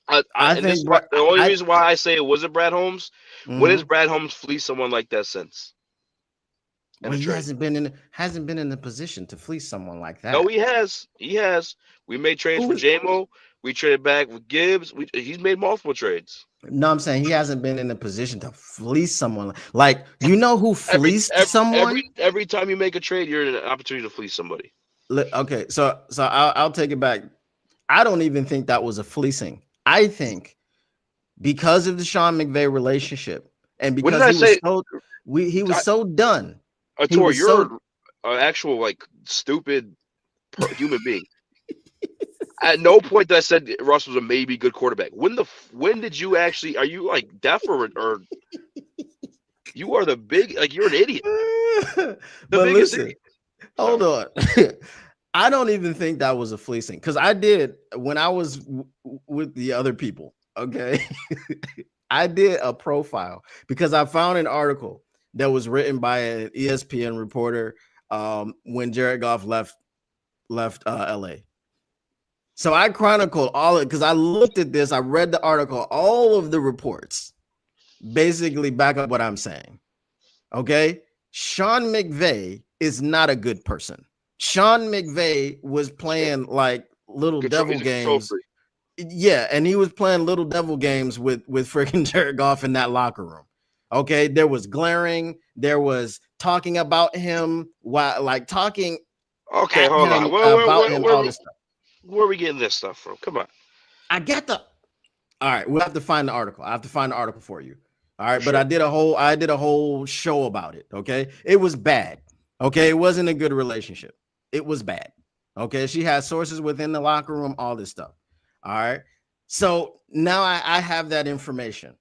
I think the only reason why I say it wasn't Brad Holmes, when has Brad Holmes fleeced someone like that since? Well, he hasn't been in the position to fleece someone like that. No, he has. He has. We made trades for Jamo. We traded back with Gibbs. He's made multiple trades. No, I'm saying he hasn't been in a position to fleece someone. Like, you know who fleeced someone? Every time you make a trade, you're in an opportunity to fleece somebody. Okay, so I'll take it back. I don't even think that was a fleecing. I think because of the Sean McVay relationship, and What did because I he was say? so he was so done. He Tor, was you're so an actual like stupid human being. At no point did I said Russ was a maybe good quarterback. When did you actually? Are you like deaf or you are the big like you're an idiot, the but biggest listen, idiot. hold Sorry. on. I don't even think that was a fleecing because I did when I was with the other people. Okay. I did a profile because I found an article that was written by an ESPN reporter when Jared Goff left LA. So I chronicled all it because I looked at this, I read the article, all of the reports basically back up what I'm saying. Okay. Sean McVay is not a good person. Sean McVay was playing like little devil He's a control games. freak. Yeah, and he was playing little devil games with freaking Jared Goff in that locker room. Okay, there was glaring, there was talking about him, while like talking Okay, at hold on. him Where, where, about where, him, where, all this stuff. where are we getting this stuff from? Come on. I got the all right. We'll have to find the article. I have to find the article for you. All right, For but sure. I did a whole show about it. Okay, it was bad. Okay, it wasn't a good relationship. It was bad. Okay, she had sources within the locker room, all this stuff. All right, so now I have that information.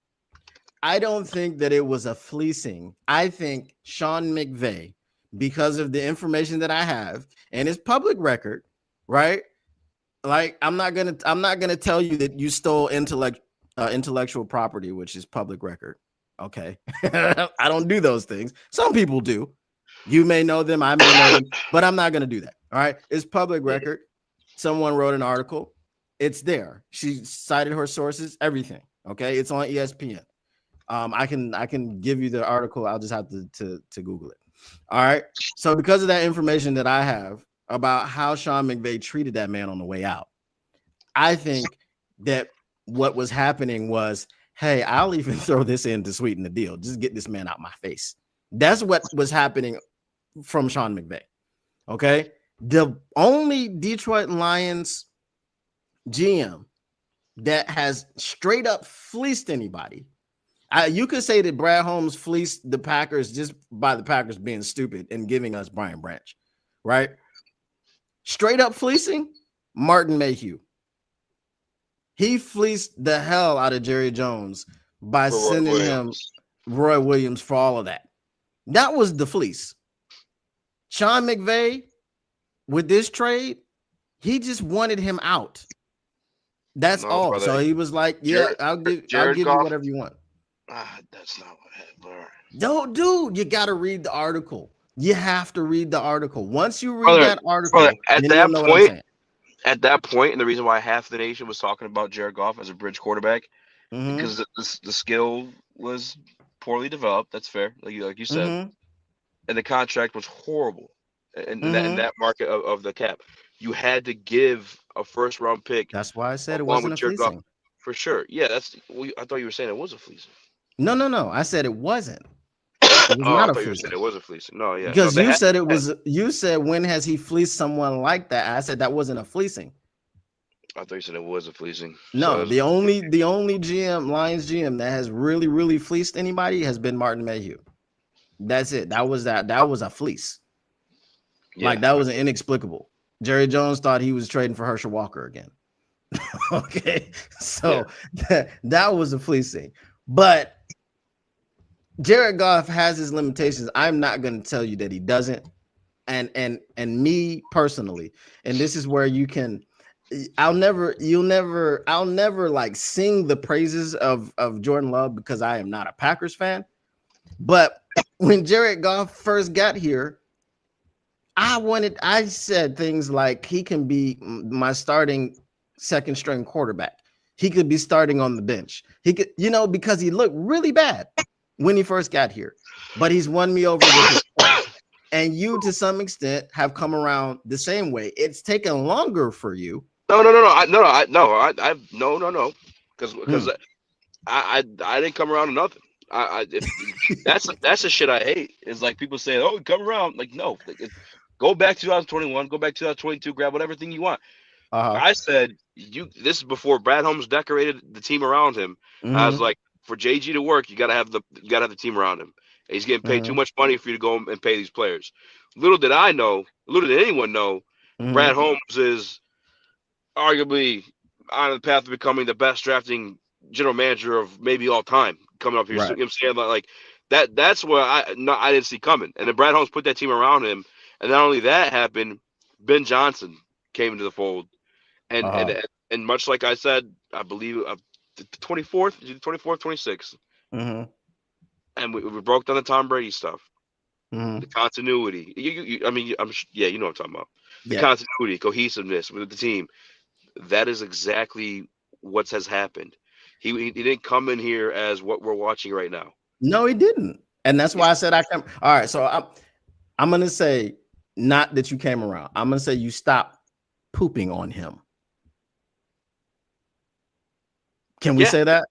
I don't think that it was a fleecing. I think Sean McVay, because of the information that I have and it's public record, right? Like I'm not gonna tell you that you stole intellectual property, which is public record. Okay, I don't do those things. Some people do. You may know them, I may know them, but I'm not gonna do that. All right, it's public record. Someone wrote an article. It's there. She cited her sources, everything. Okay, it's on ESPN. I can give you the article. I'll just have to Google it. All right. So because of that information that I have about how Sean McVay treated that man on the way out, I think that what was happening was, hey, I'll even throw this in to sweeten the deal. Just get this man out my face. That's what was happening from Sean McVay. Okay. The only Detroit Lions GM that has straight up fleeced anybody. You could say that Brad Holmes fleeced the Packers just by the Packers being stupid and giving us Brian Branch, right? Straight up fleecing, Martin Mayhew. He fleeced the hell out of Jerry Jones by sending him Roy Williams for all of that. That was the fleece. Sean McVay, with this trade, he just wanted him out. That's all. Brother. So he was like, "Yeah, I'll give you whatever you want." That's not what happened. No, dude, you got to read the article. You have to read the article. Once you read that article, at then that you'll know what I'm saying. At that point, and the reason why half the nation was talking about Jared Goff as a bridge quarterback, because the skill was poorly developed. That's fair, like you said, and the contract was horrible, and in that market of the cap, you had to give a first round pick. That's why I said it wasn't a fleecing. For sure. Yeah, I thought you were saying it was a fleecing. No. I said it wasn't. It was not I a thought you were fleecing. saying it was a fleecing. No, yeah. Because you said it was. You said when has he fleeced someone like that? I said that wasn't a fleecing. I thought you said it was a fleecing. No, the only GM, Lions GM that has really fleeced anybody has been Martin Mayhew. That's it. That was a fleece. Yeah, like that was an inexplicable. Jerry Jones thought he was trading for Herschel Walker again. Okay, so that was a fleecing. But Jared Goff has his limitations. I'm not going to tell you that he doesn't. And me personally, and this is where I'll never like sing the praises of Jordan Love because I am not a Packers fan. But when Jared Goff first got here, I said things like he can be my starting second string quarterback. He could be starting on the bench. He could, because he looked really bad when he first got here, but he's won me over with his play. And you, to some extent, have come around the same way. It's taken longer for you. No. Because I didn't come around to nothing. That's the shit I hate. Is like people say, "Oh, come around." Like, no, Go back 2021. Go back 2022. Grab whatever thing you want. I said this is before Brad Holmes decorated the team around him. I was like, for JG to work, you gotta have the team around him. And he's getting paid too much money for you to go and pay these players. Little did anyone know, Brad Holmes is arguably on the path to becoming the best drafting general manager of maybe all time coming up here. Right. So, you know what I'm saying? Like that's what I didn't see coming. And then Brad Holmes put that team around him. And not only that happened, Ben Johnson came into the fold. And much like I said, I believe the 24th, 26th. And we broke down the Tom Brady stuff. The continuity. You know what I'm talking about. The continuity, cohesiveness with the team. That is exactly what has happened. He didn't come in here as what we're watching right now. No, he didn't. And that's why I said I come. All right, so I'm gonna say not that you came around. I'm gonna say you stopped pooping on him. Can we say that?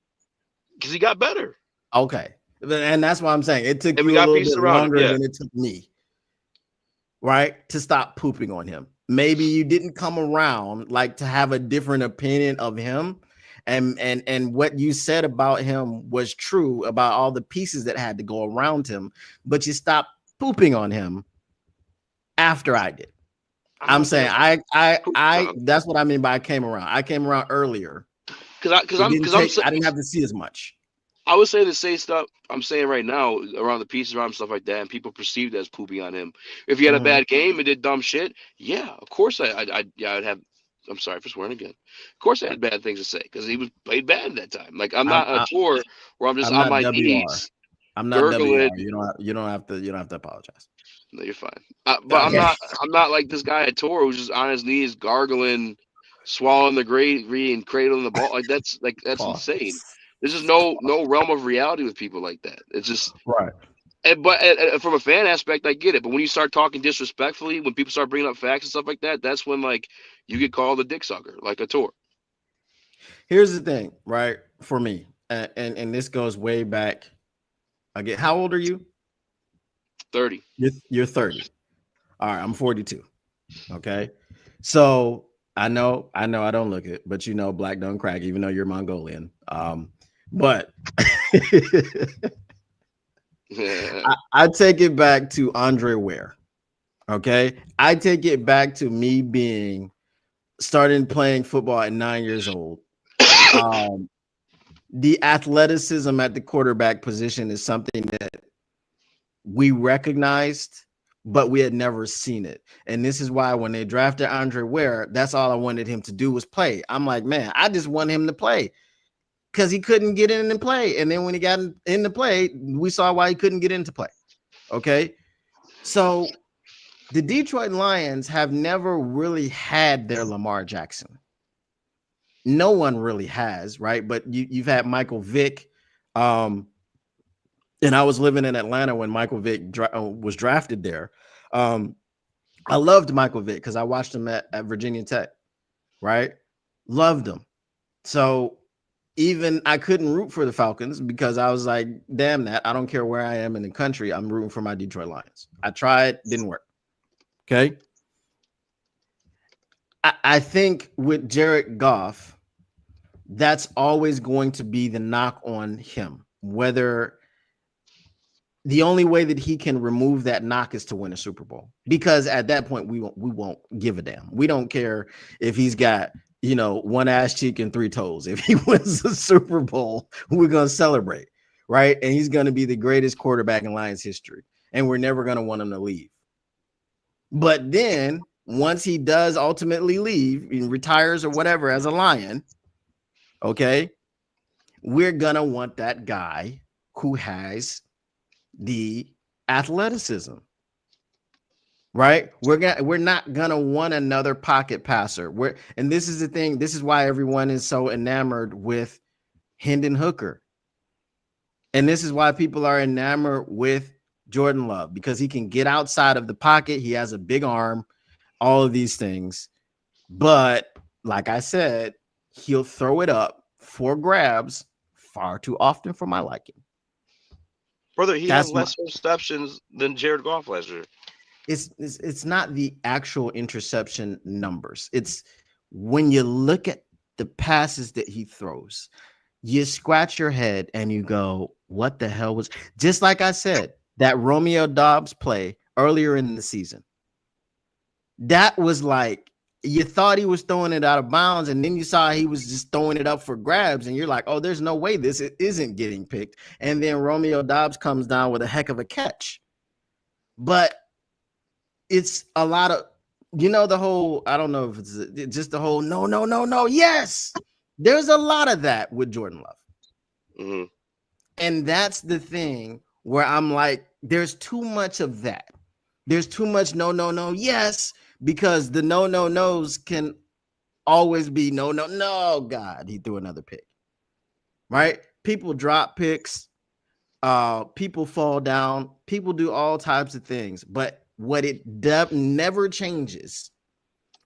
Because he got better. Okay. And that's why I'm saying it took you a little bit longer than it took me, right? To stop pooping on him. Maybe you didn't come around like to have a different opinion of him. And what you said about him was true about all the pieces that had to go around him, but you stopped pooping on him after I did. I'm saying I that's what I mean by I came around. I came around earlier. I didn't have to see as much. I would say the same stuff I'm saying right now around the pieces around stuff like that, and people perceived it as pooping on him. If he had a bad game and did dumb shit, yeah, of course I'd have. I'm sorry for swearing again. Of course I had bad things to say because he was played bad at that time. Like I'm not a tour where I'm just on my knees. I'm not WR. You don't have to apologize. No, you're fine. But I'm not like this guy at tour who's just on his knees gargling, swallowing the gravy and cradling the ball. That's insane. There's just no realm of reality with people like that. It's just right. But from a fan aspect, I get it. But when you start talking disrespectfully, when people start bringing up facts and stuff like that, that's when like you get called a dick sucker, like a tour. Here's the thing, right? For me, and this goes way back. Again, how old are you? 30. You're 30. All right, I'm 42. Okay, so I know I don't look it, but you know, black don't crack, even though you're Mongolian. But I take it back to Andre Ware. Okay, I take it back to me starting playing football at 9 years old. The athleticism at the quarterback position is something that we recognized, but we had never seen it. And this is why when they drafted Andre Ware, that's all I wanted him to do was play. I'm like, man, I just want him to play because he couldn't get in and play. And then when he got into play, we saw why he couldn't get into play. Okay. So the Detroit Lions have never really had their Lamar Jackson. No one really has, right? But you've had Michael Vick. And I was living in Atlanta when Michael Vick was drafted there. I loved Michael Vick because I watched him at Virginia Tech, right? Loved him. So even I couldn't root for the Falcons because I was like, damn that. I don't care where I am in the country. I'm rooting for my Detroit Lions. I tried, didn't work. Okay. I think with Jared Goff, that's always going to be the knock on him. Whether the only way that he can remove that knock is to win a Super Bowl, because at that point we won't give a damn. We don't care if he's got, one ass cheek and three toes. If he wins the Super Bowl, we're going to celebrate, right? And he's going to be the greatest quarterback in Lions history, and we're never going to want him to leave. But then once he does ultimately leave and retires or whatever as a Lion, okay, we're going to want that guy who has the athleticism, right? We're not gonna want another pocket passer. And this is the thing. This is why everyone is so enamored with Hendon Hooker, and this is why people are enamored with Jordan Love, because he can get outside of the pocket. He has a big arm, all of these things. But like I said, he'll throw it up for grabs far too often for my liking. Brother, he has less receptions than Jared Goff last year. it's not the actual interception numbers. It's when you look at the passes that he throws, you scratch your head and you go, what the hell was, just like I said, that Romeo Dobbs play earlier in the season. That was like, you thought he was throwing it out of bounds, and then you saw he was just throwing it up for grabs, and you're like, oh, there's no way this isn't getting picked. And then Romeo Dobbs comes down with a heck of a catch. But it's a lot of, the whole, I don't know if it's just the whole no, yes. There's a lot of that with Jordan Love. Mm-hmm. And that's the thing where I'm like, there's too much of that. There's too much no, yes, because the no's can always be no, God, he threw another pick. Right? People drop picks. People fall down. People do all types of things. But what it never changes,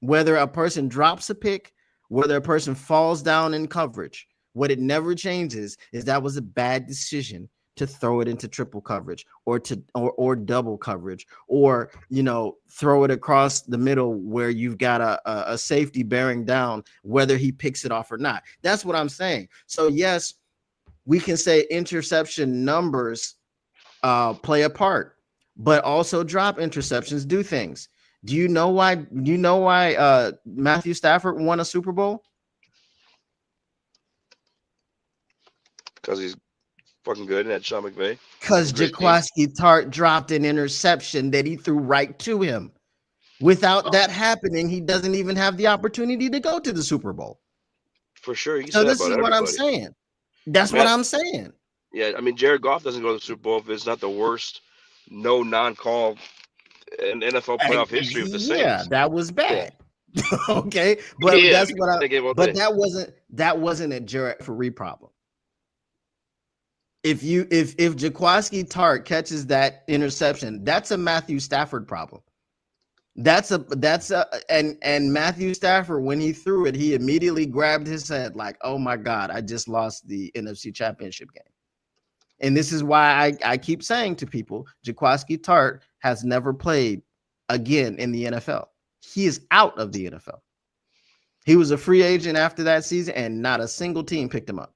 whether a person drops a pick, whether a person falls down in coverage, what it never changes is that was a bad decision to throw it into triple coverage or double coverage, or throw it across the middle where you've got a safety bearing down, whether he picks it off or not. That's what I'm saying. So yes, we can say interception numbers play a part, but also drop interceptions do things. Do you know why? Matthew Stafford won a Super Bowl? Because he's fucking good at Sean McVay. Because Jaquiski Tartt dropped an interception that he threw right to him. Without that happening, he doesn't even have the opportunity to go to the Super Bowl. For sure. So this is what I'm saying. That's what I'm saying. Yeah, I mean, Jared Goff doesn't go to the Super Bowl if it's not the worst non-call in NFL playoff history of the Saints. Yeah, that was bad. Yeah. Okay, but that's what that wasn't a Jared Ferree problem. If Jaquiski Tartt catches that interception, that's a Matthew Stafford problem. And Matthew Stafford, when he threw it, he immediately grabbed his head like, oh my God, I just lost the NFC Championship game. And this is why I keep saying to people, Jaquiski Tartt has never played again in the NFL. He is out of the NFL. He was a free agent after that season, and not a single team picked him up.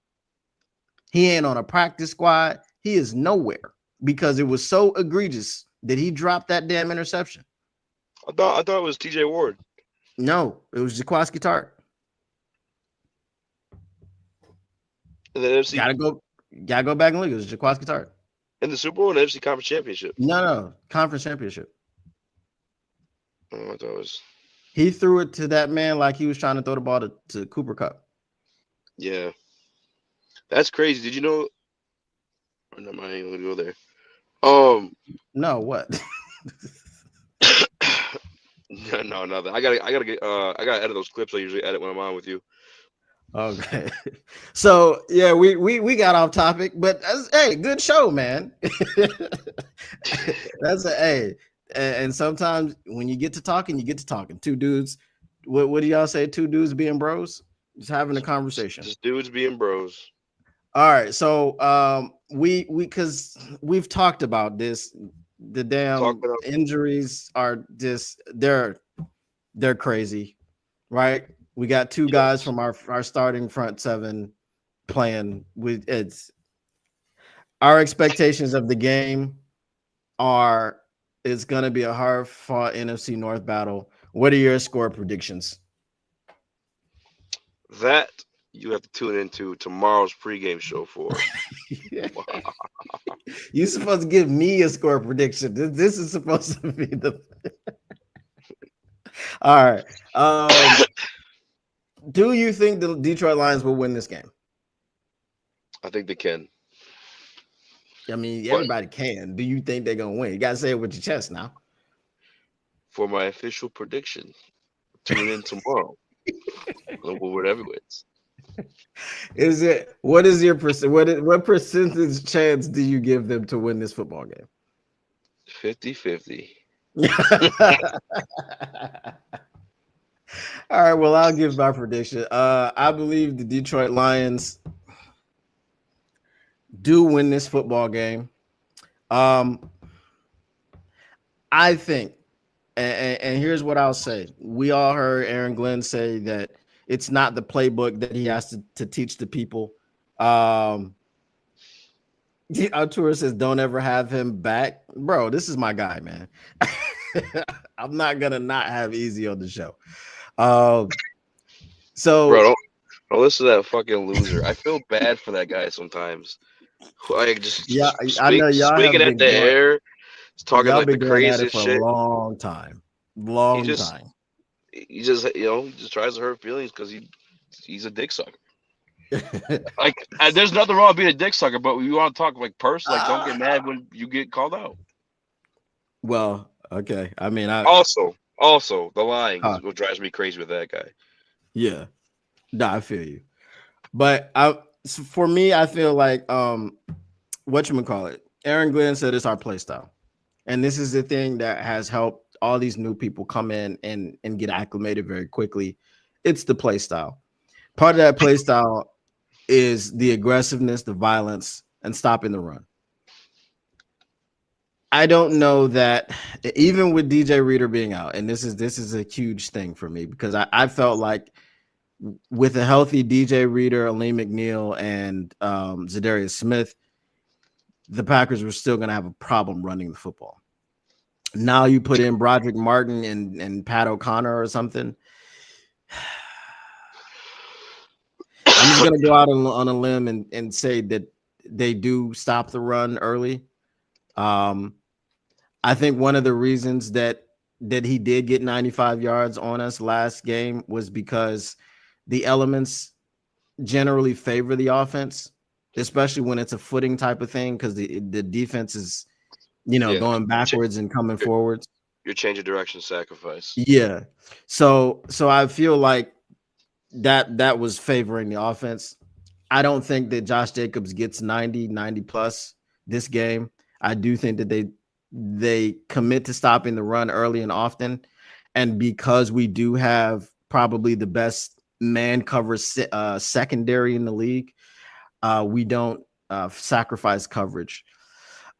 He ain't on a practice squad. He is nowhere because it was so egregious that he dropped that damn interception. I thought it was TJ Ward. No, it was Jaquiski Tartt. And the NFC gotta go back and look. It was Jaquiski Tartt. In the Super Bowl and the NFC Conference Championship. No, Conference Championship. Oh, I thought it was. He threw it to that man like he was trying to throw the ball to Cooper Kupp. Yeah. That's crazy. Did you know? I'm not even gonna go there. No, what? No, nothing. I gotta edit those clips I usually edit when I'm on with you. Okay. So yeah, we got off topic, but hey, good show, man. That's and sometimes when you get to talking, Two dudes. What do y'all say? Two dudes being bros? Just having a conversation. Just dudes being bros. All right. So because we've talked about this. The damn injuries are just they're crazy, right? We got two guys from our starting front seven playing. It's our expectations of the game it's going to be a hard fought NFC North battle. What are your score predictions? That you have to tune into tomorrow's pregame show for. You're supposed to give me a score prediction. This is supposed to be the. All right. Do you think the Detroit Lions will win this game? I think they can. I mean, everybody can. Do you think they're gonna win? You gotta say it with your chest now. For my official prediction, tune in tomorrow. Global World Heavyweights. What is your what percentage chance do you give them to win this football game? 50-50. All right, well, I'll give my prediction. I believe the Detroit Lions do win this football game. I think And here's what I'll say. We all heard Aaron Glenn say that it's not the playbook that he has to teach the people. Arturo says, don't ever have him back. Bro, this is my guy, man. I'm not going to not have Easy on the show. So, Bro, don't listen to that fucking loser. I feel bad for that guy sometimes. Like yeah, just I know swinging at the air, talking y'all like the been going at it craziest for a shit. long time. He Long just time. he just he just tries to hurt feelings because he's a dick sucker. Like there's nothing wrong with being a dick sucker, but we want to talk like personal. Like don't get mad when you get called out. Well, okay. I mean, Also the lying is what drives me crazy with that guy. Yeah. Nah, I feel you. But for me, I feel like whatchamacallit, Aaron Glenn said it's our play style. And this is the thing that has helped all these new people come in and get acclimated very quickly. It's the play style. Part of that play style is the aggressiveness, the violence, and stopping the run. I don't know that even with DJ Reader being out, and this is a huge thing for me because I felt like with a healthy DJ Reader, Aleem McNeil, and Za'Darius Smith, the Packers were still going to have a problem running the football. Now you put in Broderick Martin and Pat O'Connor or something. I'm just going to go out on a limb and say that they do stop the run early. I think one of the reasons that he did get 95 yards on us last game was because the elements generally favor the offense, especially when it's a footing type of thing, because the defense is, going backwards and coming forwards. You're changing direction, sacrifice. Yeah. So I feel like that was favoring the offense. I don't think that Josh Jacobs gets 90 plus this game. I do think that they commit to stopping the run early and often. And because we do have probably the best man cover secondary in the league, we don't sacrifice coverage.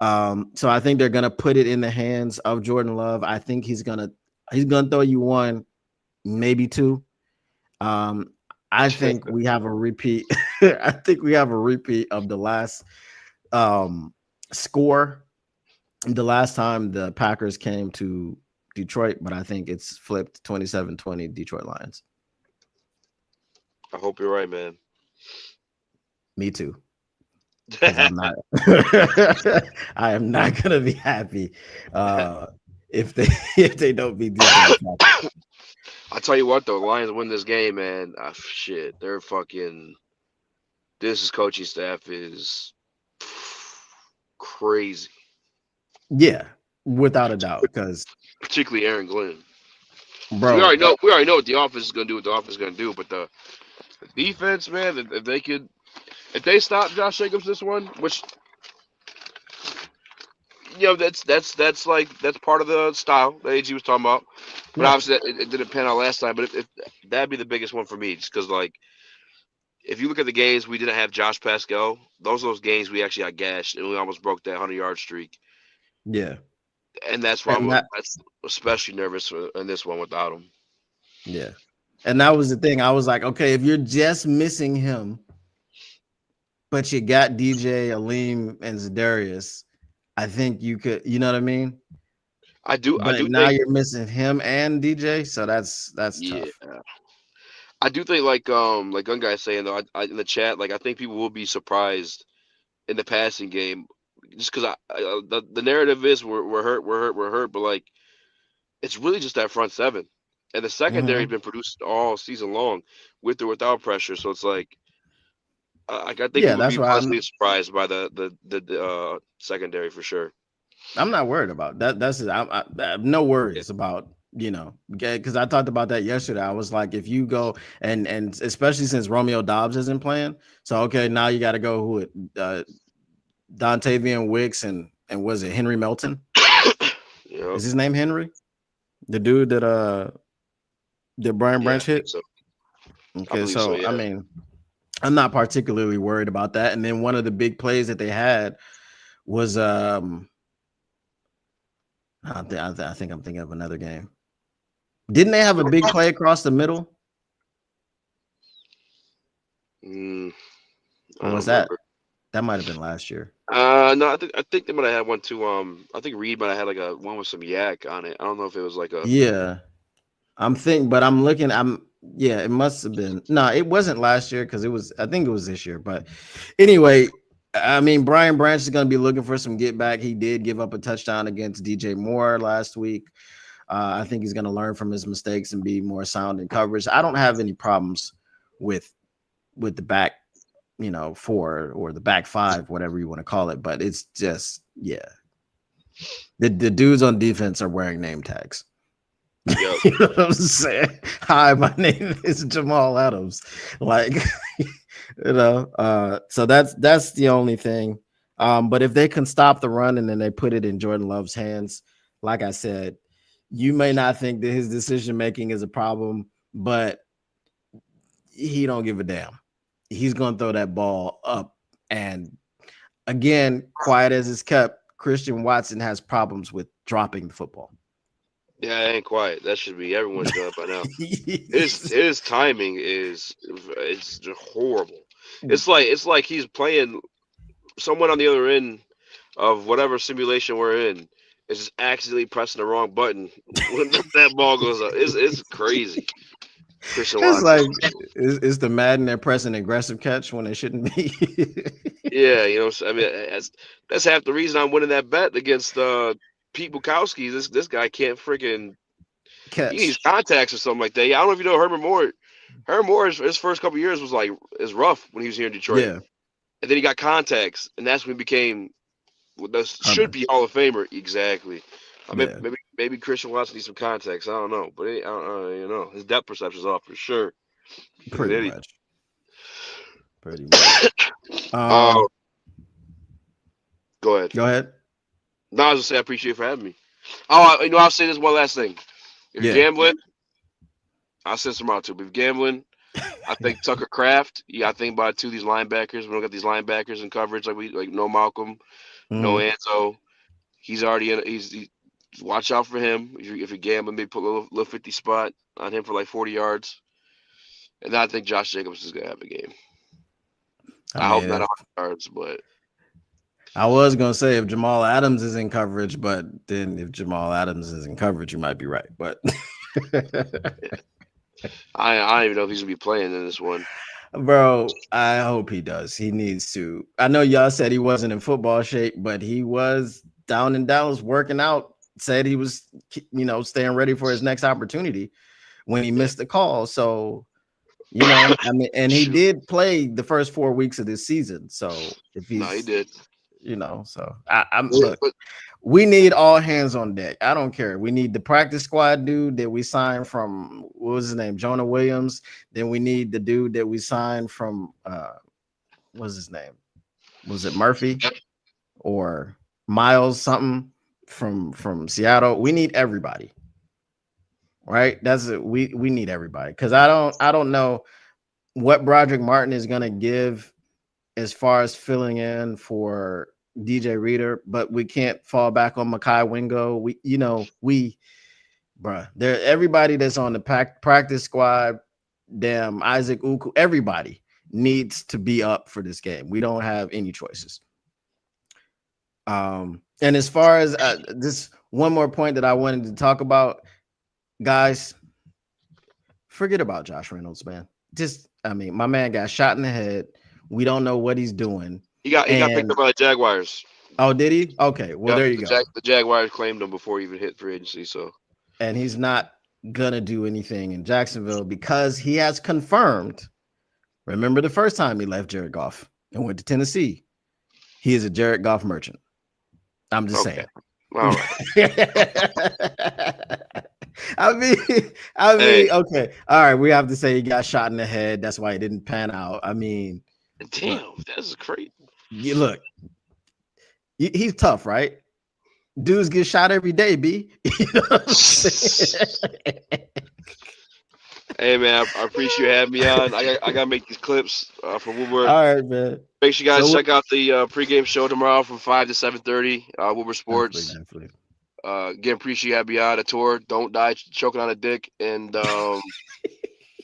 So I think they're going to put it in the hands of Jordan Love. I think he's going to throw you one, maybe two. I think we have a repeat. I think we have a repeat of the last score. The last time the Packers came to Detroit, but I think it's flipped 27-20 Detroit Lions. I hope you're right, man. Me too. I'm not. I am not gonna be happy if they don't beat Detroit. I'll tell you what, though, Lions win this game, man. Shit, they're fucking. This coaching staff is crazy. Yeah, without a doubt, because particularly Aaron Glenn. Bro, we already know what the offense is going to do. What the offense is going to do, but the defense, man, if they stop Josh Jacobs this one, which that's part of the style that AG was talking about. But obviously it didn't pan out last time. But if that'd be the biggest one for me, just because if you look at the games we didn't have Josh Pascal, those games we actually got gashed and we almost broke that 100-yard streak. Yeah. And that's why that's especially nervous in this one without him. Yeah. And that was the thing. I was like, okay, if you're just missing him, but you got DJ, Aleem, and Za'Darius, I think you could, you know what I mean? I do now think you're missing him and DJ, so that's yeah. tough. I do think like one guy saying though, I in the chat, I think people will be surprised in the passing game, just because the narrative is we're hurt, but it's really just that front seven, and the secondary has been produced all season long with or without pressure. So it's I think people will be pleasantly surprised by the secondary for sure. I'm not worried about that. I have no worries about. Because I talked about that yesterday. I was like, if you go and especially since Romeo Doubs isn't playing, so okay, now you got to go Dontavian Wicks and was it Henry Melton? Yep. Is his name Henry? The dude that Brian Branch hit? So. Okay, so yeah. I mean, I'm not particularly worried about that. And then one of the big plays that they had was I I think I'm thinking of another game. Didn't they have a big play across the middle? Or was that? That might have been last year. No, I think they might have had one too. I think Reed might have had like a one with some yak on it. I don't know if it was like a. Yeah, yeah, it must have been. No, it wasn't last year because I think it was this year. But anyway, I mean, Brian Branch is going to be looking for some get back. He did give up a touchdown against DJ Moore last week. I think he's going to learn from his mistakes and be more sound in coverage. I don't have any problems with the back, four or the back five, whatever you want to call it. But it's just, yeah, the dudes on defense are wearing name tags. Yep. You know what I'm saying? Hi, my name is Jamal Adams. Like, so that's the only thing. But if they can stop the run and then they put it in Jordan Love's hands, like I said, you may not think that his decision making is a problem, but he don't give a damn. He's gonna throw that ball up. And again, quiet as it's kept, Christian Watson has problems with dropping the football. Yeah, it ain't quiet. That should be everyone's done by now. His timing is just horrible. It's like he's playing someone on the other end of whatever simulation we're in is just accidentally pressing the wrong button when that ball goes up. It's crazy. Christian It's Watson. like it's the Madden they're pressing aggressive catch when they shouldn't be. Yeah, I mean that's half the reason I'm winning that bet against Pete Bukowski. This guy can't freaking catch. He needs contacts or something like that. Yeah, I don't know if you know Herman Moore. Herman Moore, his first couple of years is rough when he was here in Detroit. Yeah. And then he got contacts, and that's when he became should be Hall of Famer. Exactly. I mean, maybe Christian Watson needs some contacts. I don't know, but his depth perception is off for sure. Pretty much. Go ahead. Go ahead. No, I was gonna say I appreciate you for having me. Oh, I'll say this one last thing. If you're gambling, I'll send some out too. But if you're gambling, I think Tucker Kraft. You got to think about these linebackers. We don't got these linebackers in coverage like no Malcolm, no Anzo. He's already in. He's watch out for him. If you're gambling, maybe put a little 50 spot on him for like 40 yards. And then I think Josh Jacobs is gonna have a game. I hope not 100 yards, but. I was gonna say if Jamal Adams is in coverage, but then if Jamal Adams is in coverage, you might be right. But I don't even know if he's gonna be playing in this one. Bro, I hope he does. He needs to. I know y'all said he wasn't in football shape, but he was down in Dallas working out. Said he was, staying ready for his next opportunity when he missed the call. So, I mean, and he did play the first 4 weeks of this season. So if he's, he did. So look, we need all hands on deck. I don't care. We need the practice squad dude that we signed from, what was his name? Jonah Williams. Then we need the dude that we signed from, what's his name? Was it Murphy or Miles something from Seattle? We need everybody. Right? That's it. We need everybody. Because I don't know what Broderick Martin is gonna give as far as filling in for DJ Reader, but we can't fall back on Mekhi Wingo. Everybody that's on the practice squad, damn Isaac Uku, everybody needs to be up for this game. We don't have any choices. And as far as this one more point that I wanted to talk about, guys, forget about Josh Reynolds, man. My man got shot in the head. We don't know what he's doing. He got picked up by the Jaguars. Oh, did he? Okay, well, there you go. The Jaguars claimed him before he even hit free agency. So, and he's not gonna do anything in Jacksonville because he has confirmed. Remember the first time he left Jared Goff and went to Tennessee? He is a Jared Goff merchant. I'm just saying. All right. I mean, okay. All right, we have to say he got shot in the head. That's why he didn't pan out. I mean, damn, that's crazy. You look, he's tough, right? Dudes get shot every day, B. You know what I'm saying? Hey man, I appreciate you having me on. I gotta make these clips for Woodward. All right, man. Make sure you guys check out the pregame show tomorrow from 5 to 7:30. Woodward Sports. Definitely. Again, appreciate you having me on the tour. Don't die choking on a dick. And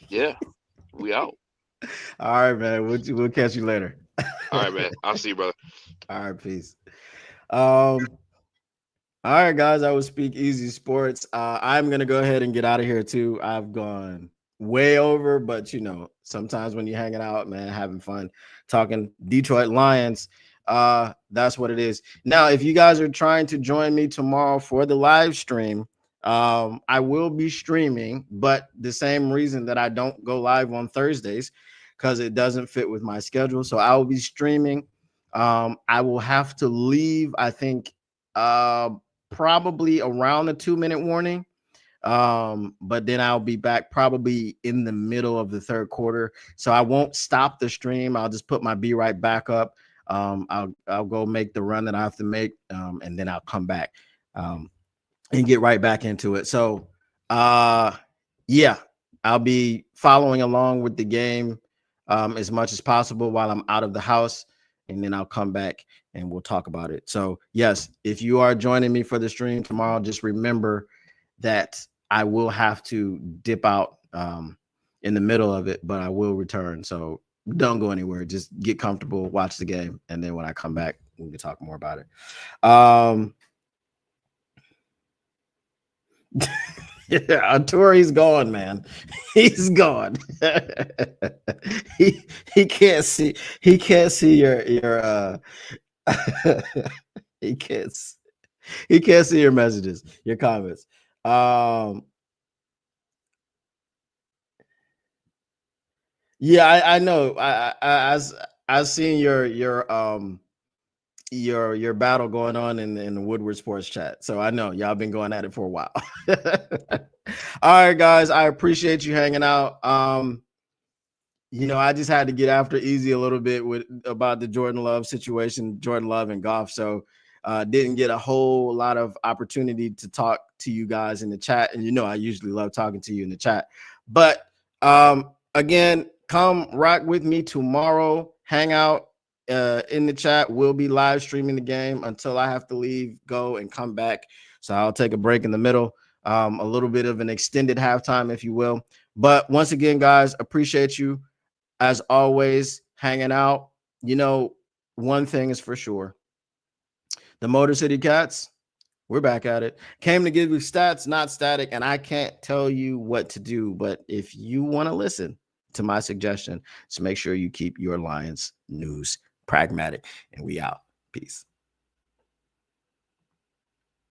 yeah, we out. All right, man. We'll catch you later. All right, man. I'll see you, brother. All right, peace. All right, guys. I will Speak Easy Sports. I'm gonna go ahead and get out of here too. I've gone way over, but sometimes when you're hanging out, man, having fun, talking Detroit Lions, that's what it is. Now, if you guys are trying to join me tomorrow for the live stream, I will be streaming, but the same reason that I don't go live on Thursdays, because it doesn't fit with my schedule. So I will be streaming. I will have to leave, I think, probably around a 2-minute warning. But then I'll be back probably in the middle of the third quarter. So I won't stop the stream. I'll just put my Be Right back up. I'll go make the run that I have to make, and then I'll come back and get right back into it. So yeah, I'll be following along with the game as much as possible while I'm out of the house, and then I'll come back and we'll talk about it. So yes, if you are joining me for the stream tomorrow, just remember that I will have to dip out in the middle of it, but I will return. So don't go anywhere. Just get comfortable, watch the game, and then when I come back, we can talk more about it. Yeah, on tour, he's gone, man. He's gone. he can't see your he can't see your messages, your comments. Yeah, I know. I've seen your battle going on in the Woodward Sports chat. So I know y'all been going at it for a while. All right, guys. I appreciate you hanging out. I just had to get after Easy a little bit about the Jordan Love situation, Jordan Love and Goff. So didn't get a whole lot of opportunity to talk to you guys in the chat. And I usually love talking to you in the chat. But again, come rock with me tomorrow. Hang out in the chat. We'll be live streaming the game until I have to leave, go, and come back. So I'll take a break in the middle, a little bit of an extended halftime, if you will. But once again, guys, appreciate you as always hanging out. One thing is for sure. The Motor City Cats, we're back at it. Came to give you stats, not static, and I can't tell you what to do. But if you want to listen to my suggestion, just make sure you keep your Lions news pragmatic. And we out. Peace.